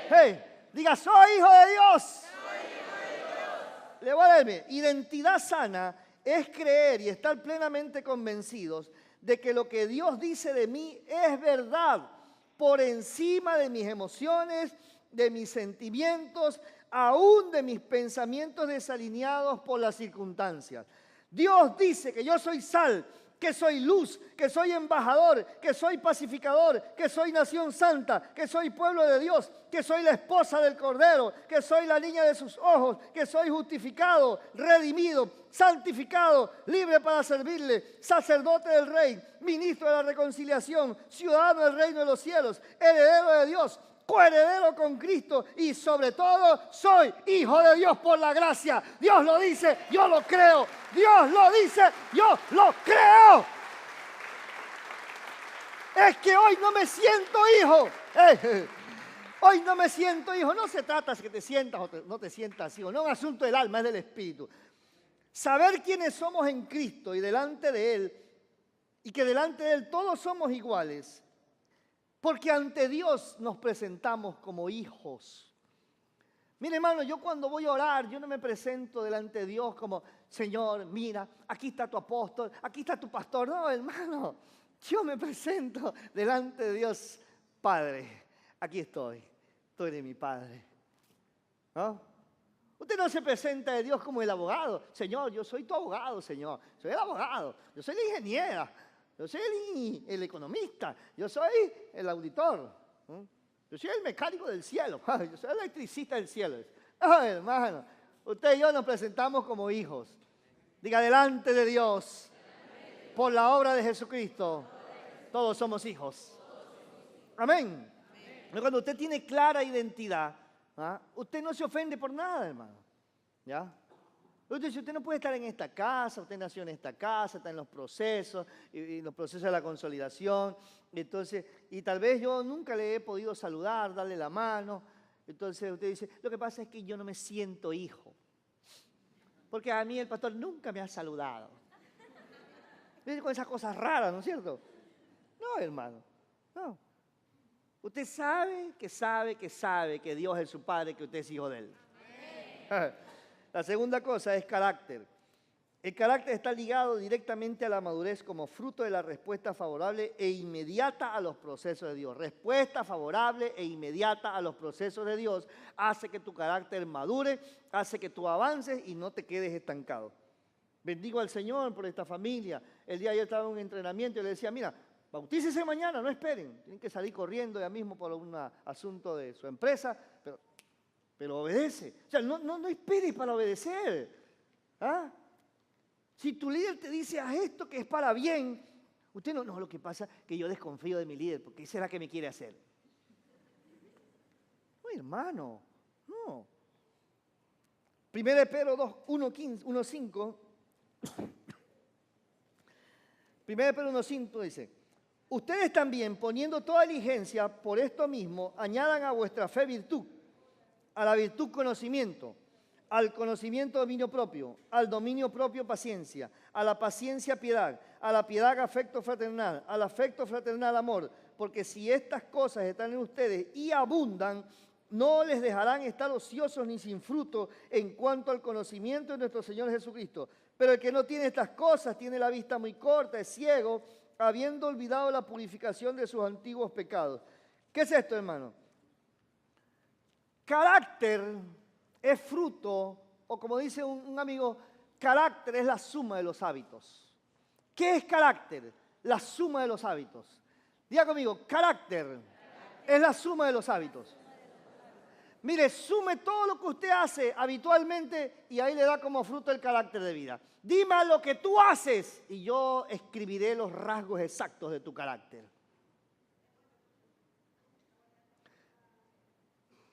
Hey, diga, soy hijo de Dios. Soy hijo de Dios. Le voy a leer. Identidad sana es creer y estar plenamente convencidos de que lo que Dios dice de mí es verdad, por encima de mis emociones, de mis sentimientos, aún de mis pensamientos desalineados por las circunstancias. Dios dice que yo soy sal, que soy luz, que soy embajador, que soy pacificador, que soy nación santa, que soy pueblo de Dios, que soy la esposa del Cordero, que soy la niña de sus ojos, que soy justificado, redimido, santificado, libre para servirle, sacerdote del Rey, ministro de la reconciliación, ciudadano del reino de los cielos, heredero de Dios, coheredero con Cristo y sobre todo soy hijo de Dios por la gracia. Dios lo dice, yo lo creo. Dios lo dice, yo lo creo. Es que hoy no me siento hijo. Hoy no me siento hijo. No se trata de que te sientas o no te sientas hijo. No es un asunto del alma, es del espíritu. Saber quiénes somos en Cristo y delante de Él, y que delante de Él todos somos iguales. Porque ante Dios nos presentamos como hijos. Mire, hermano, yo cuando voy a orar, yo no me presento delante de Dios como, Señor, mira, aquí está tu apóstol, aquí está tu pastor. No, hermano, yo me presento delante de Dios, Padre, aquí estoy, tú eres mi Padre. ¿No? Usted no se presenta de Dios como el abogado. Señor, yo soy tu abogado, Señor. Soy el abogado, yo soy la ingeniera. Yo soy el economista, yo soy el auditor, yo soy el mecánico del cielo, yo soy el electricista del cielo. Ay, hermano, usted y yo nos presentamos como hijos. Diga, delante de Dios, por la obra de Jesucristo, todos somos hijos. Amén. Cuando usted tiene clara identidad, usted no se ofende por nada, hermano. ¿Ya? Usted no puede estar en esta casa, usted nació en esta casa, está en los procesos, y los procesos de la consolidación, entonces, y tal vez yo nunca le he podido saludar, darle la mano, entonces usted dice, lo que pasa es que yo no me siento hijo, porque a mí el pastor nunca me ha saludado. Con esas cosas raras, ¿no es cierto? No, hermano, no. Usted sabe que Dios es su Padre, que usted es hijo de Él. La segunda cosa es carácter. El carácter está ligado directamente a la madurez como fruto de la respuesta favorable e inmediata a los procesos de Dios. Respuesta favorable e inmediata a los procesos de Dios hace que tu carácter madure, hace que tú avances y no te quedes estancado. Bendigo al Señor por esta familia. El día de ayer estaba en un entrenamiento y le decía, mira, bautícese mañana, no esperen. Tienen que salir corriendo ya mismo por un asunto de su empresa, pero obedece. O sea, no esperes para obedecer. ¿Ah? Si tu líder te dice, haz esto que es para bien, usted no, lo que pasa es que yo desconfío de mi líder, porque ¿qué será que me quiere hacer? No, hermano, no. 1 Pedro 2, 1:5. 1 Pedro 1:5 dice, ustedes también, poniendo toda diligencia por esto mismo, añadan a vuestra fe virtud, a la virtud conocimiento, al conocimiento dominio propio, al dominio propio paciencia, a la paciencia piedad, a la piedad afecto fraternal, al afecto fraternal amor, porque si estas cosas están en ustedes y abundan, no les dejarán estar ociosos ni sin fruto en cuanto al conocimiento de nuestro Señor Jesucristo. Pero el que no tiene estas cosas tiene la vista muy corta, es ciego, habiendo olvidado la purificación de sus antiguos pecados. ¿Qué es esto, hermano? Carácter es fruto, o como dice un amigo, carácter es la suma de los hábitos. ¿Qué es carácter? La suma de los hábitos. Diga conmigo, carácter es la suma de los hábitos. Mire, sume todo lo que usted hace habitualmente y ahí le da como fruto el carácter de vida. Dime lo que tú haces y yo escribiré los rasgos exactos de tu carácter.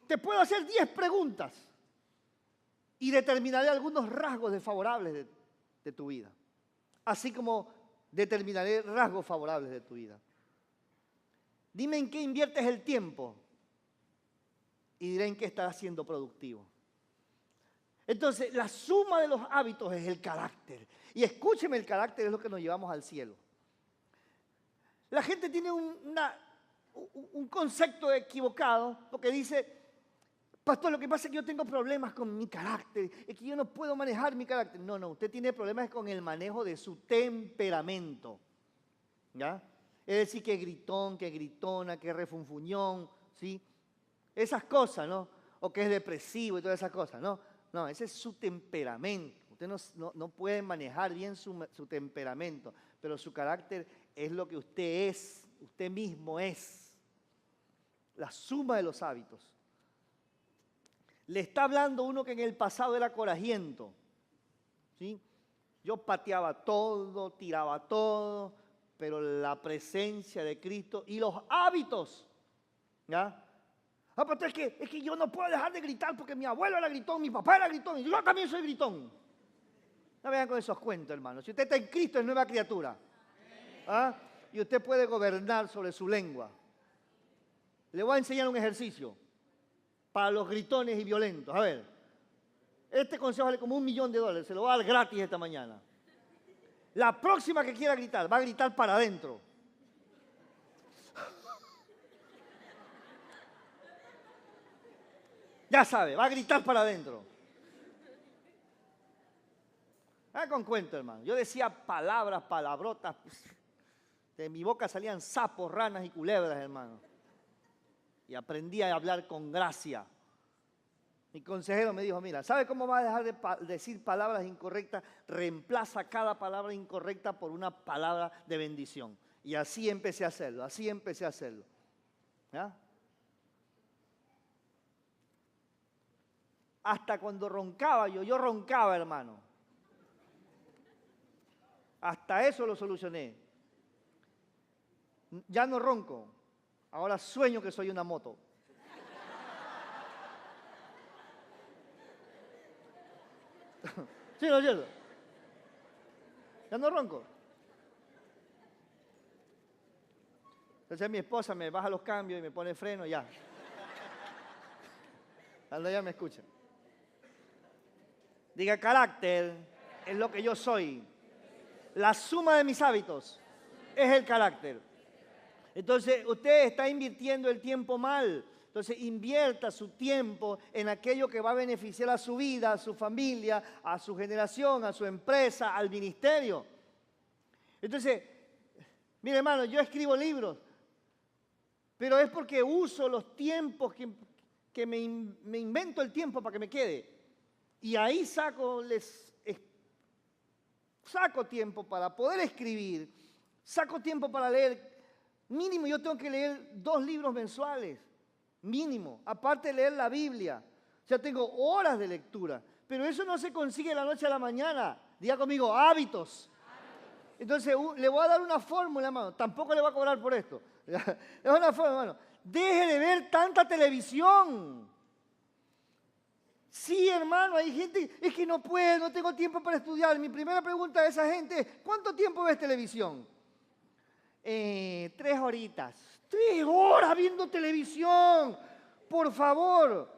Te puedo hacer 10 preguntas y determinaré algunos rasgos desfavorables de tu vida, así como determinaré rasgos favorables de tu vida. Dime en qué inviertes el tiempo. y diré en qué estarás siendo productivo. Entonces, la suma de los hábitos es el carácter. Y escúcheme, el carácter es lo que nos llevamos al cielo. La gente tiene un concepto equivocado porque dice, pastor, lo que pasa es que yo tengo problemas con mi carácter, es que yo no puedo manejar mi carácter. No, usted tiene problemas con el manejo de su temperamento. ¿Ya? Es decir, que gritón, que gritona, que refunfuñón, ¿sí? Esas cosas, ¿no? O que es depresivo y todas esas cosas, ¿no? No, ese es su temperamento. Usted no puede manejar bien su temperamento, pero su carácter es lo que usted es, usted mismo es. La suma de los hábitos. Le está hablando uno que en el pasado era corajiento, ¿sí? Yo pateaba todo, tiraba todo, pero la presencia de Cristo y los hábitos, ¿ya? Ah, pero es que yo no puedo dejar de gritar porque mi abuelo era gritón, mi papá era gritón y yo también soy gritón. No vean con esos cuentos, hermano. Si usted está en Cristo es nueva criatura. ¿Ah? Y usted puede gobernar sobre su lengua. Le voy a enseñar un ejercicio para los gritones y violentos. A ver, este consejo vale como $1.000.000. Se lo voy a dar gratis esta mañana. La próxima que quiera gritar, va a gritar para adentro. Ya sabe, va a gritar para adentro. Con cuento, hermano. Yo decía palabras, palabrotas. De mi boca salían sapos, ranas y culebras, hermano. Y aprendí a hablar con gracia. Mi consejero me dijo, mira, ¿sabe cómo va a dejar de decir palabras incorrectas? Reemplaza cada palabra incorrecta por una palabra de bendición. Y así empecé a hacerlo, ¿Ya? Hasta cuando roncaba yo roncaba, hermano. Hasta eso lo solucioné. Ya no ronco, ahora sueño que soy una moto. ¿Sí, no es cierto? Ya no ronco. Entonces mi esposa me baja los cambios y me pone freno y ya. Cuando ella me escucha. Diga, carácter es lo que yo soy. La suma de mis hábitos es el carácter. Entonces, usted está invirtiendo el tiempo mal. Entonces, invierta su tiempo en aquello que va a beneficiar a su vida, a su familia, a su generación, a su empresa, al ministerio. Entonces, mire, hermano, yo escribo libros, pero es porque uso los tiempos que me invento el tiempo para que me quede. Y ahí saco tiempo para poder escribir, saco tiempo para leer. Mínimo yo tengo que leer 2 libros mensuales, mínimo, aparte de leer la Biblia. O sea, tengo horas de lectura, pero eso no se consigue de la noche a la mañana. Diga conmigo, hábitos. Entonces, le voy a dar una fórmula, hermano, tampoco le voy a cobrar por esto. Es una fórmula, hermano. Deje de ver tanta televisión. Sí, hermano, hay gente, es que no puedo, no tengo tiempo para estudiar. Mi primera pregunta a esa gente es, ¿cuánto tiempo ves televisión? 3 horitas. 3 horas viendo televisión, por favor.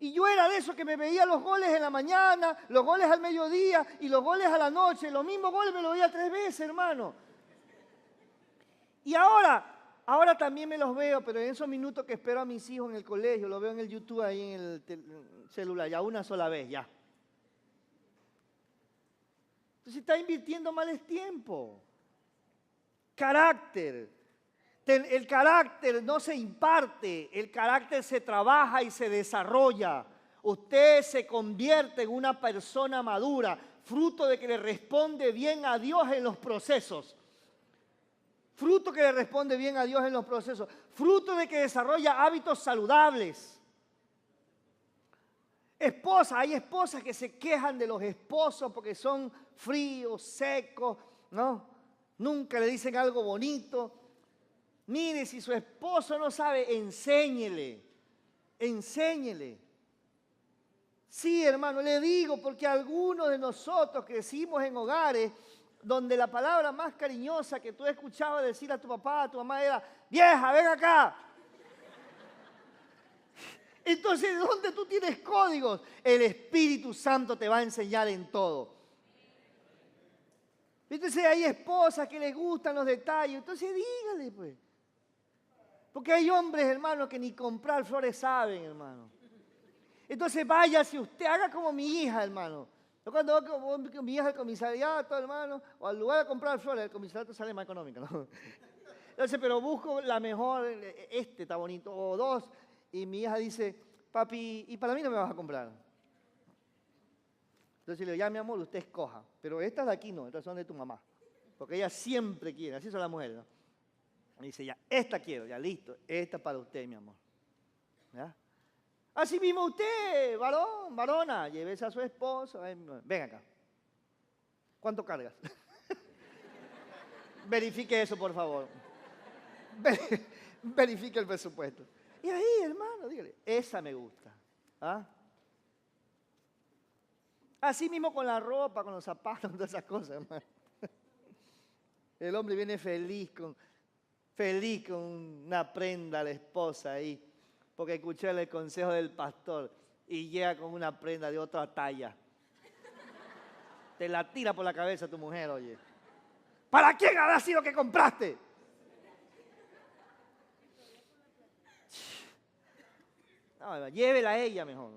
Y yo era de esos que me veía los goles en la mañana, los goles al mediodía y los goles a la noche. Los mismos goles me los veía 3 veces, hermano. Y ahora también me los veo, pero en esos minutos que espero a mis hijos en el colegio, los veo en el YouTube ahí en el celular, ya una sola vez, ya. Entonces está invirtiendo mal el tiempo. Carácter. El carácter no se imparte, el carácter se trabaja y se desarrolla. Usted se convierte en una persona madura, fruto de que le responde bien a Dios en los procesos. Fruto que le responde bien a Dios en los procesos. Fruto de que desarrolla hábitos saludables. Esposas, hay esposas que se quejan de los esposos porque son fríos, secos, ¿no? Nunca le dicen algo bonito. Mire, si su esposo no sabe, enséñele. Sí, hermano, le digo, porque algunos de nosotros crecimos en hogares donde la palabra más cariñosa que tú escuchabas decir a tu papá, a tu mamá era, vieja, ven acá. Entonces, ¿de dónde tú tienes códigos? El Espíritu Santo te va a enseñar en todo. Entonces hay esposas que les gustan los detalles, entonces dígale pues. Porque hay hombres, hermano, que ni comprar flores saben, hermano. Entonces váyase usted, haga como mi hija, hermano. Yo cuando voy con mi hija al comisariato, hermano, o al lugar a comprar flores, el comisariato sale más económico, ¿no? Entonces, pero busco la mejor, este está bonito, o dos, y mi hija dice, papi, ¿y para mí no me vas a comprar? Entonces le digo, ya mi amor, usted escoja, pero estas de aquí no, estas son de tu mamá, porque ella siempre quiere, así son las mujeres, ¿no? Me dice, ya, esta quiero, ya listo, esta para usted, mi amor. ¿Ya? Así mismo usted, varón, varona, llévese a su esposo, ven acá. ¿Cuánto cargas? Verifique eso, por favor. Verifique el presupuesto. Y ahí, hermano, dígale, esa me gusta. ¿Ah? Así mismo con la ropa, con los zapatos, con todas esas cosas, hermano. El hombre viene feliz con una prenda a la esposa ahí, porque escuché el consejo del pastor y llega con una prenda de otra talla. Te la tira por la cabeza tu mujer, oye. ¿Para quién habrá sido que compraste? No, llévela a ella mejor.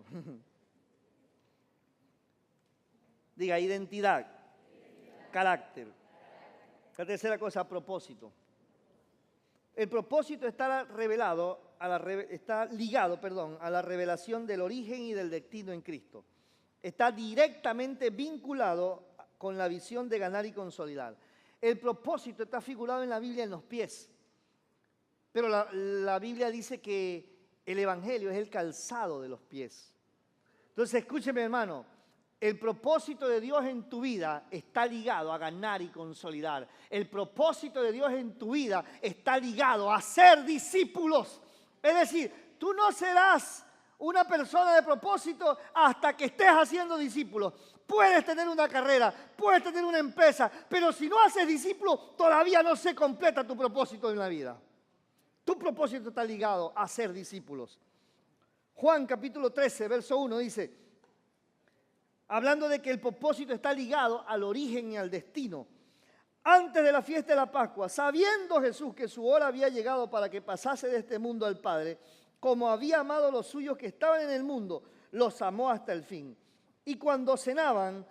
Diga, identidad, carácter. La tercera cosa, propósito. El propósito está ligado a la revelación del origen y del destino en Cristo. Está directamente vinculado con la visión de ganar y consolidar. El propósito está figurado en la Biblia en los pies. Pero la Biblia dice que el Evangelio es el calzado de los pies. Entonces, escúcheme, hermano. El propósito de Dios en tu vida está ligado a ganar y consolidar. El propósito de Dios en tu vida está ligado a ser discípulos. Es decir, tú no serás una persona de propósito hasta que estés haciendo discípulos. Puedes tener una carrera, puedes tener una empresa, pero si no haces discípulos, todavía no se completa tu propósito en la vida. Tu propósito está ligado a ser discípulos. Juan capítulo 13, verso 1 dice, hablando de que el propósito está ligado al origen y al destino. Antes de la fiesta de la Pascua, sabiendo Jesús que su hora había llegado para que pasase de este mundo al Padre, como había amado a los suyos que estaban en el mundo, los amó hasta el fin. Y cuando cenaban,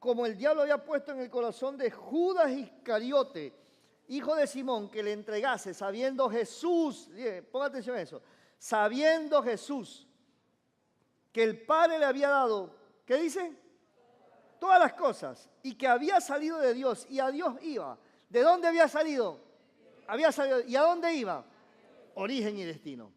como el diablo había puesto en el corazón de Judas Iscariote, hijo de Simón, que le entregase, sabiendo Jesús, ponga atención a eso, sabiendo Jesús que el Padre le había dado, ¿qué dice? Todas las cosas, y que había salido de Dios y a Dios iba. ¿De dónde había salido? Había salido. ¿Y a dónde iba? Origen y destino.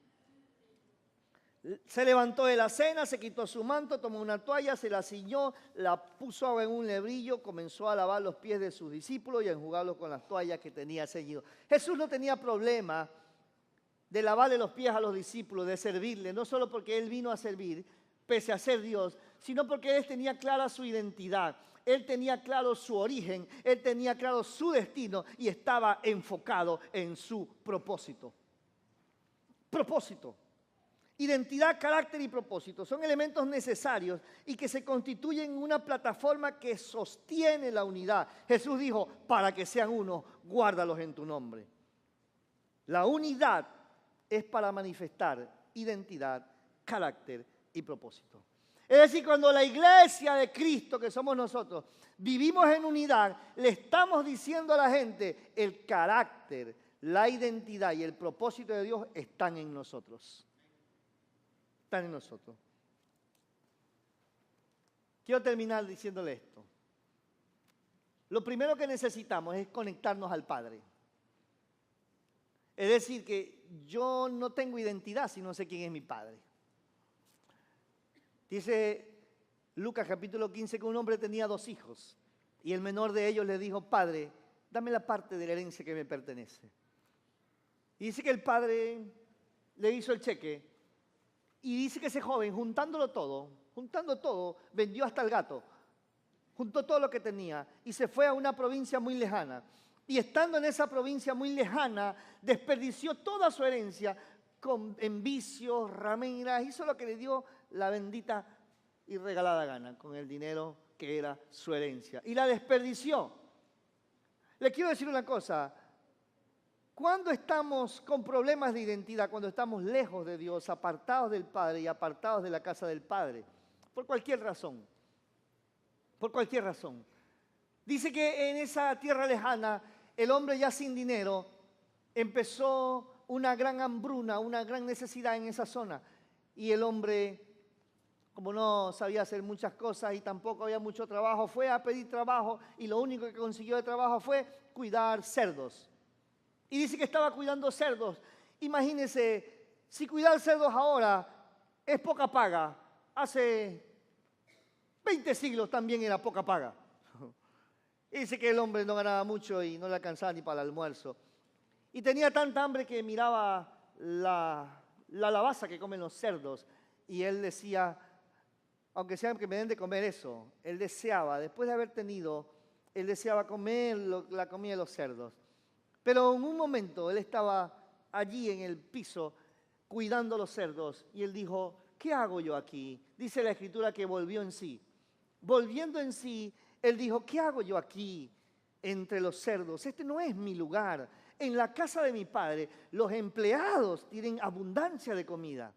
Se levantó de la cena, se quitó su manto, tomó una toalla, se la ciñó, la puso en un lebrillo, comenzó a lavar los pies de sus discípulos y a enjugarlos con las toallas que tenía ceñido. Jesús no tenía problema de lavarle los pies a los discípulos, de servirle, no solo porque Él vino a servir, pese a ser Dios, sino porque Él tenía clara su identidad, Él tenía claro su origen, Él tenía claro su destino y estaba enfocado en su propósito. Propósito. Identidad, carácter y propósito son elementos necesarios y que se constituyen en una plataforma que sostiene la unidad. Jesús dijo, para que sean uno, guárdalos en tu nombre. La unidad es para manifestar identidad, carácter y propósito. Es decir, cuando la iglesia de Cristo, que somos nosotros, vivimos en unidad, le estamos diciendo a la gente, el carácter, la identidad y el propósito de Dios están en nosotros. Están en nosotros. Quiero terminar diciéndole esto. Lo primero que necesitamos es conectarnos al Padre. Es decir, que yo no tengo identidad si no sé quién es mi Padre. Dice Lucas capítulo 15 que un hombre tenía 2 hijos y el menor de ellos le dijo, Padre, dame la parte de la herencia que me pertenece. Y dice que el padre le hizo el cheque y dice que ese joven, juntando todo, vendió hasta el gato, juntó todo lo que tenía y se fue a una provincia muy lejana. Y estando en esa provincia muy lejana, desperdició toda su herencia en vicios, rameras, hizo lo que le dio la bendita y regalada gana con el dinero que era su herencia. Y la desperdició. Le quiero decir una cosa. Cuando estamos con problemas de identidad, cuando estamos lejos de Dios, apartados del Padre y apartados de la casa del Padre, por cualquier razón, dice que en esa tierra lejana, el hombre ya sin dinero, empezó una gran hambruna, una gran necesidad en esa zona. Y el hombre, como no sabía hacer muchas cosas y tampoco había mucho trabajo, fue a pedir trabajo y lo único que consiguió de trabajo fue cuidar cerdos. Y dice que estaba cuidando cerdos. Imagínense, si cuidar cerdos ahora es poca paga, hace 20 siglos también era poca paga. Y dice que el hombre no ganaba mucho y no le alcanzaba ni para el almuerzo. Y tenía tanta hambre que miraba la lavaza que comen los cerdos. Y él decía, aunque sea que me den de comer eso, él deseaba, después de haber tenido, él deseaba comer la comida de los cerdos. Pero en un momento él estaba allí en el piso cuidando los cerdos y él dijo, ¿qué hago yo aquí? Dice la Escritura que volvió en sí. Volviendo en sí, él dijo, ¿qué hago yo aquí entre los cerdos? Este no es mi lugar. En la casa de mi padre, los empleados tienen abundancia de comida.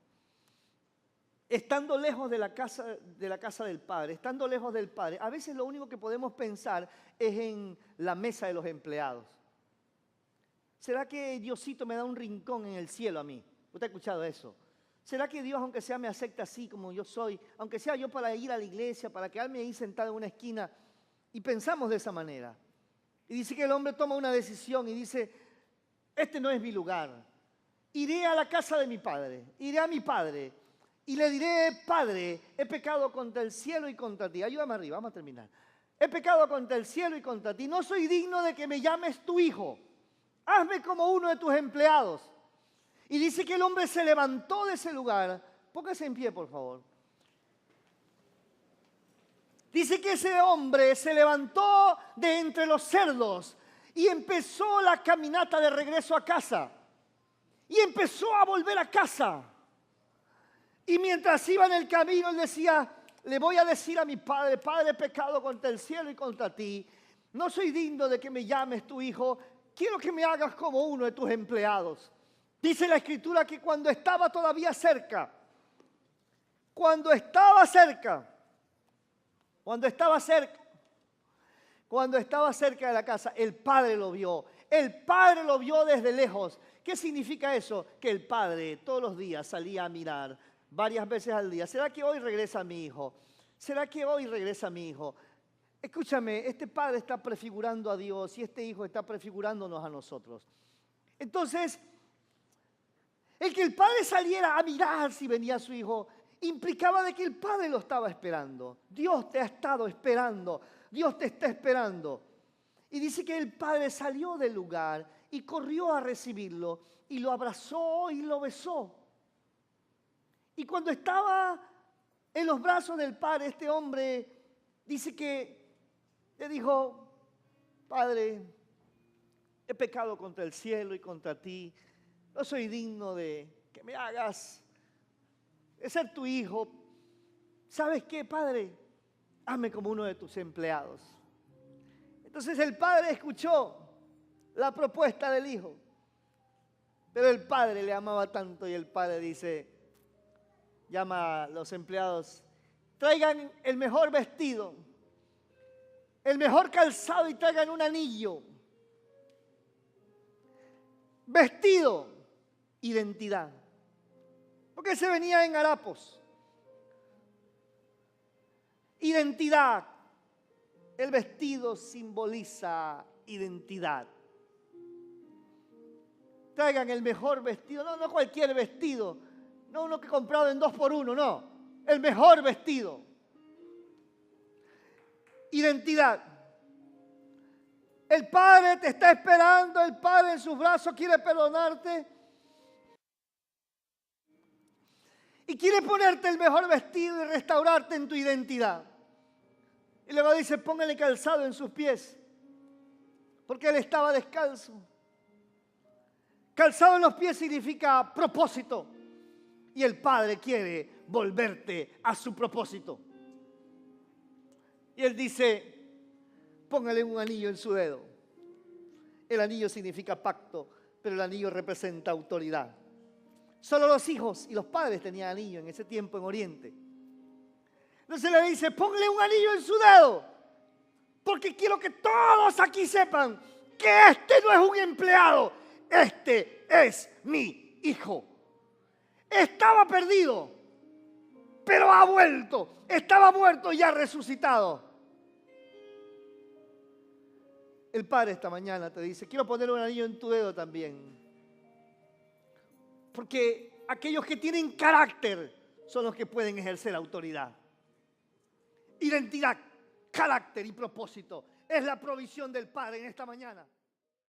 Estando lejos de la casa del Padre, estando lejos del Padre, a veces lo único que podemos pensar es en la mesa de los empleados. ¿Será que Diosito me da un rincón en el cielo a mí? ¿Usted ha escuchado eso? ¿Será que Dios, aunque sea, me acepta así como yo soy? Aunque sea yo para ir a la iglesia, para quedarme ahí sentado en una esquina. Y pensamos de esa manera. Y dice que el hombre toma una decisión y dice, este no es mi lugar. Iré a la casa de mi padre, iré a mi padre y le diré, Padre, he pecado contra el cielo y contra ti. Ayúdame arriba, vamos a terminar. He pecado contra el cielo y contra ti. No soy digno de que me llames tu hijo. Hazme como uno de tus empleados. Y dice que el hombre se levantó de ese lugar. Póngase en pie, por favor. Dice que ese hombre se levantó de entre los cerdos y empezó la caminata de regreso a casa. Y empezó a volver a casa. Y mientras iba en el camino, él decía, le voy a decir a mi padre, Padre, he pecado contra el cielo y contra ti. No soy digno de que me llames tu hijo. Quiero que me hagas como uno de tus empleados. Dice la Escritura que cuando estaba todavía cerca, cuando estaba cerca de la casa, el padre lo vio. El padre lo vio desde lejos. ¿Qué significa eso? Que el padre todos los días salía a mirar varias veces al día. ¿Será que hoy regresa mi hijo? ¿Será que hoy regresa mi hijo? Escúchame, este padre está prefigurando a Dios y este hijo está prefigurándonos a nosotros. Entonces, el que el padre saliera a mirar si venía su hijo implicaba de que el padre lo estaba esperando. Dios te ha estado esperando. Dios te está esperando. Y dice que el padre salió del lugar y corrió a recibirlo y lo abrazó y lo besó. Y cuando estaba en los brazos del padre, este hombre dice que le dijo, Padre, he pecado contra el cielo y contra ti. No soy digno de que me hagas, de ser tu hijo. ¿Sabes qué, Padre? Hazme como uno de tus empleados. Entonces el padre escuchó la propuesta del hijo. Pero el padre le amaba tanto y el padre dice, llama a los empleados, traigan el mejor vestido, el mejor calzado y traigan un anillo. Vestido, identidad. Porque se venía en harapos. Identidad. El vestido simboliza identidad. Traigan el mejor vestido, no cualquier vestido, no uno que comprado en 2x1, no, el mejor vestido. Identidad. El Padre te está esperando, el Padre en sus brazos quiere perdonarte y quiere ponerte el mejor vestido y restaurarte en tu identidad. Y luego dice, póngale calzado en sus pies, porque él estaba descalzo. Calzado en los pies significa propósito. Y el Padre quiere volverte a su propósito. Y Él dice, póngale un anillo en su dedo. El anillo significa pacto, pero el anillo representa autoridad. Solo los hijos y los padres tenían anillo en ese tiempo en Oriente. Entonces le dice, póngale un anillo en su dedo, porque quiero que todos aquí sepan que este no es un empleado, este es mi hijo. Estaba perdido, pero ha vuelto. Estaba muerto y ha resucitado. El Padre esta mañana te dice, quiero poner un anillo en tu dedo también. Porque aquellos que tienen carácter son los que pueden ejercer autoridad. Identidad, carácter y propósito es la provisión del Padre en esta mañana.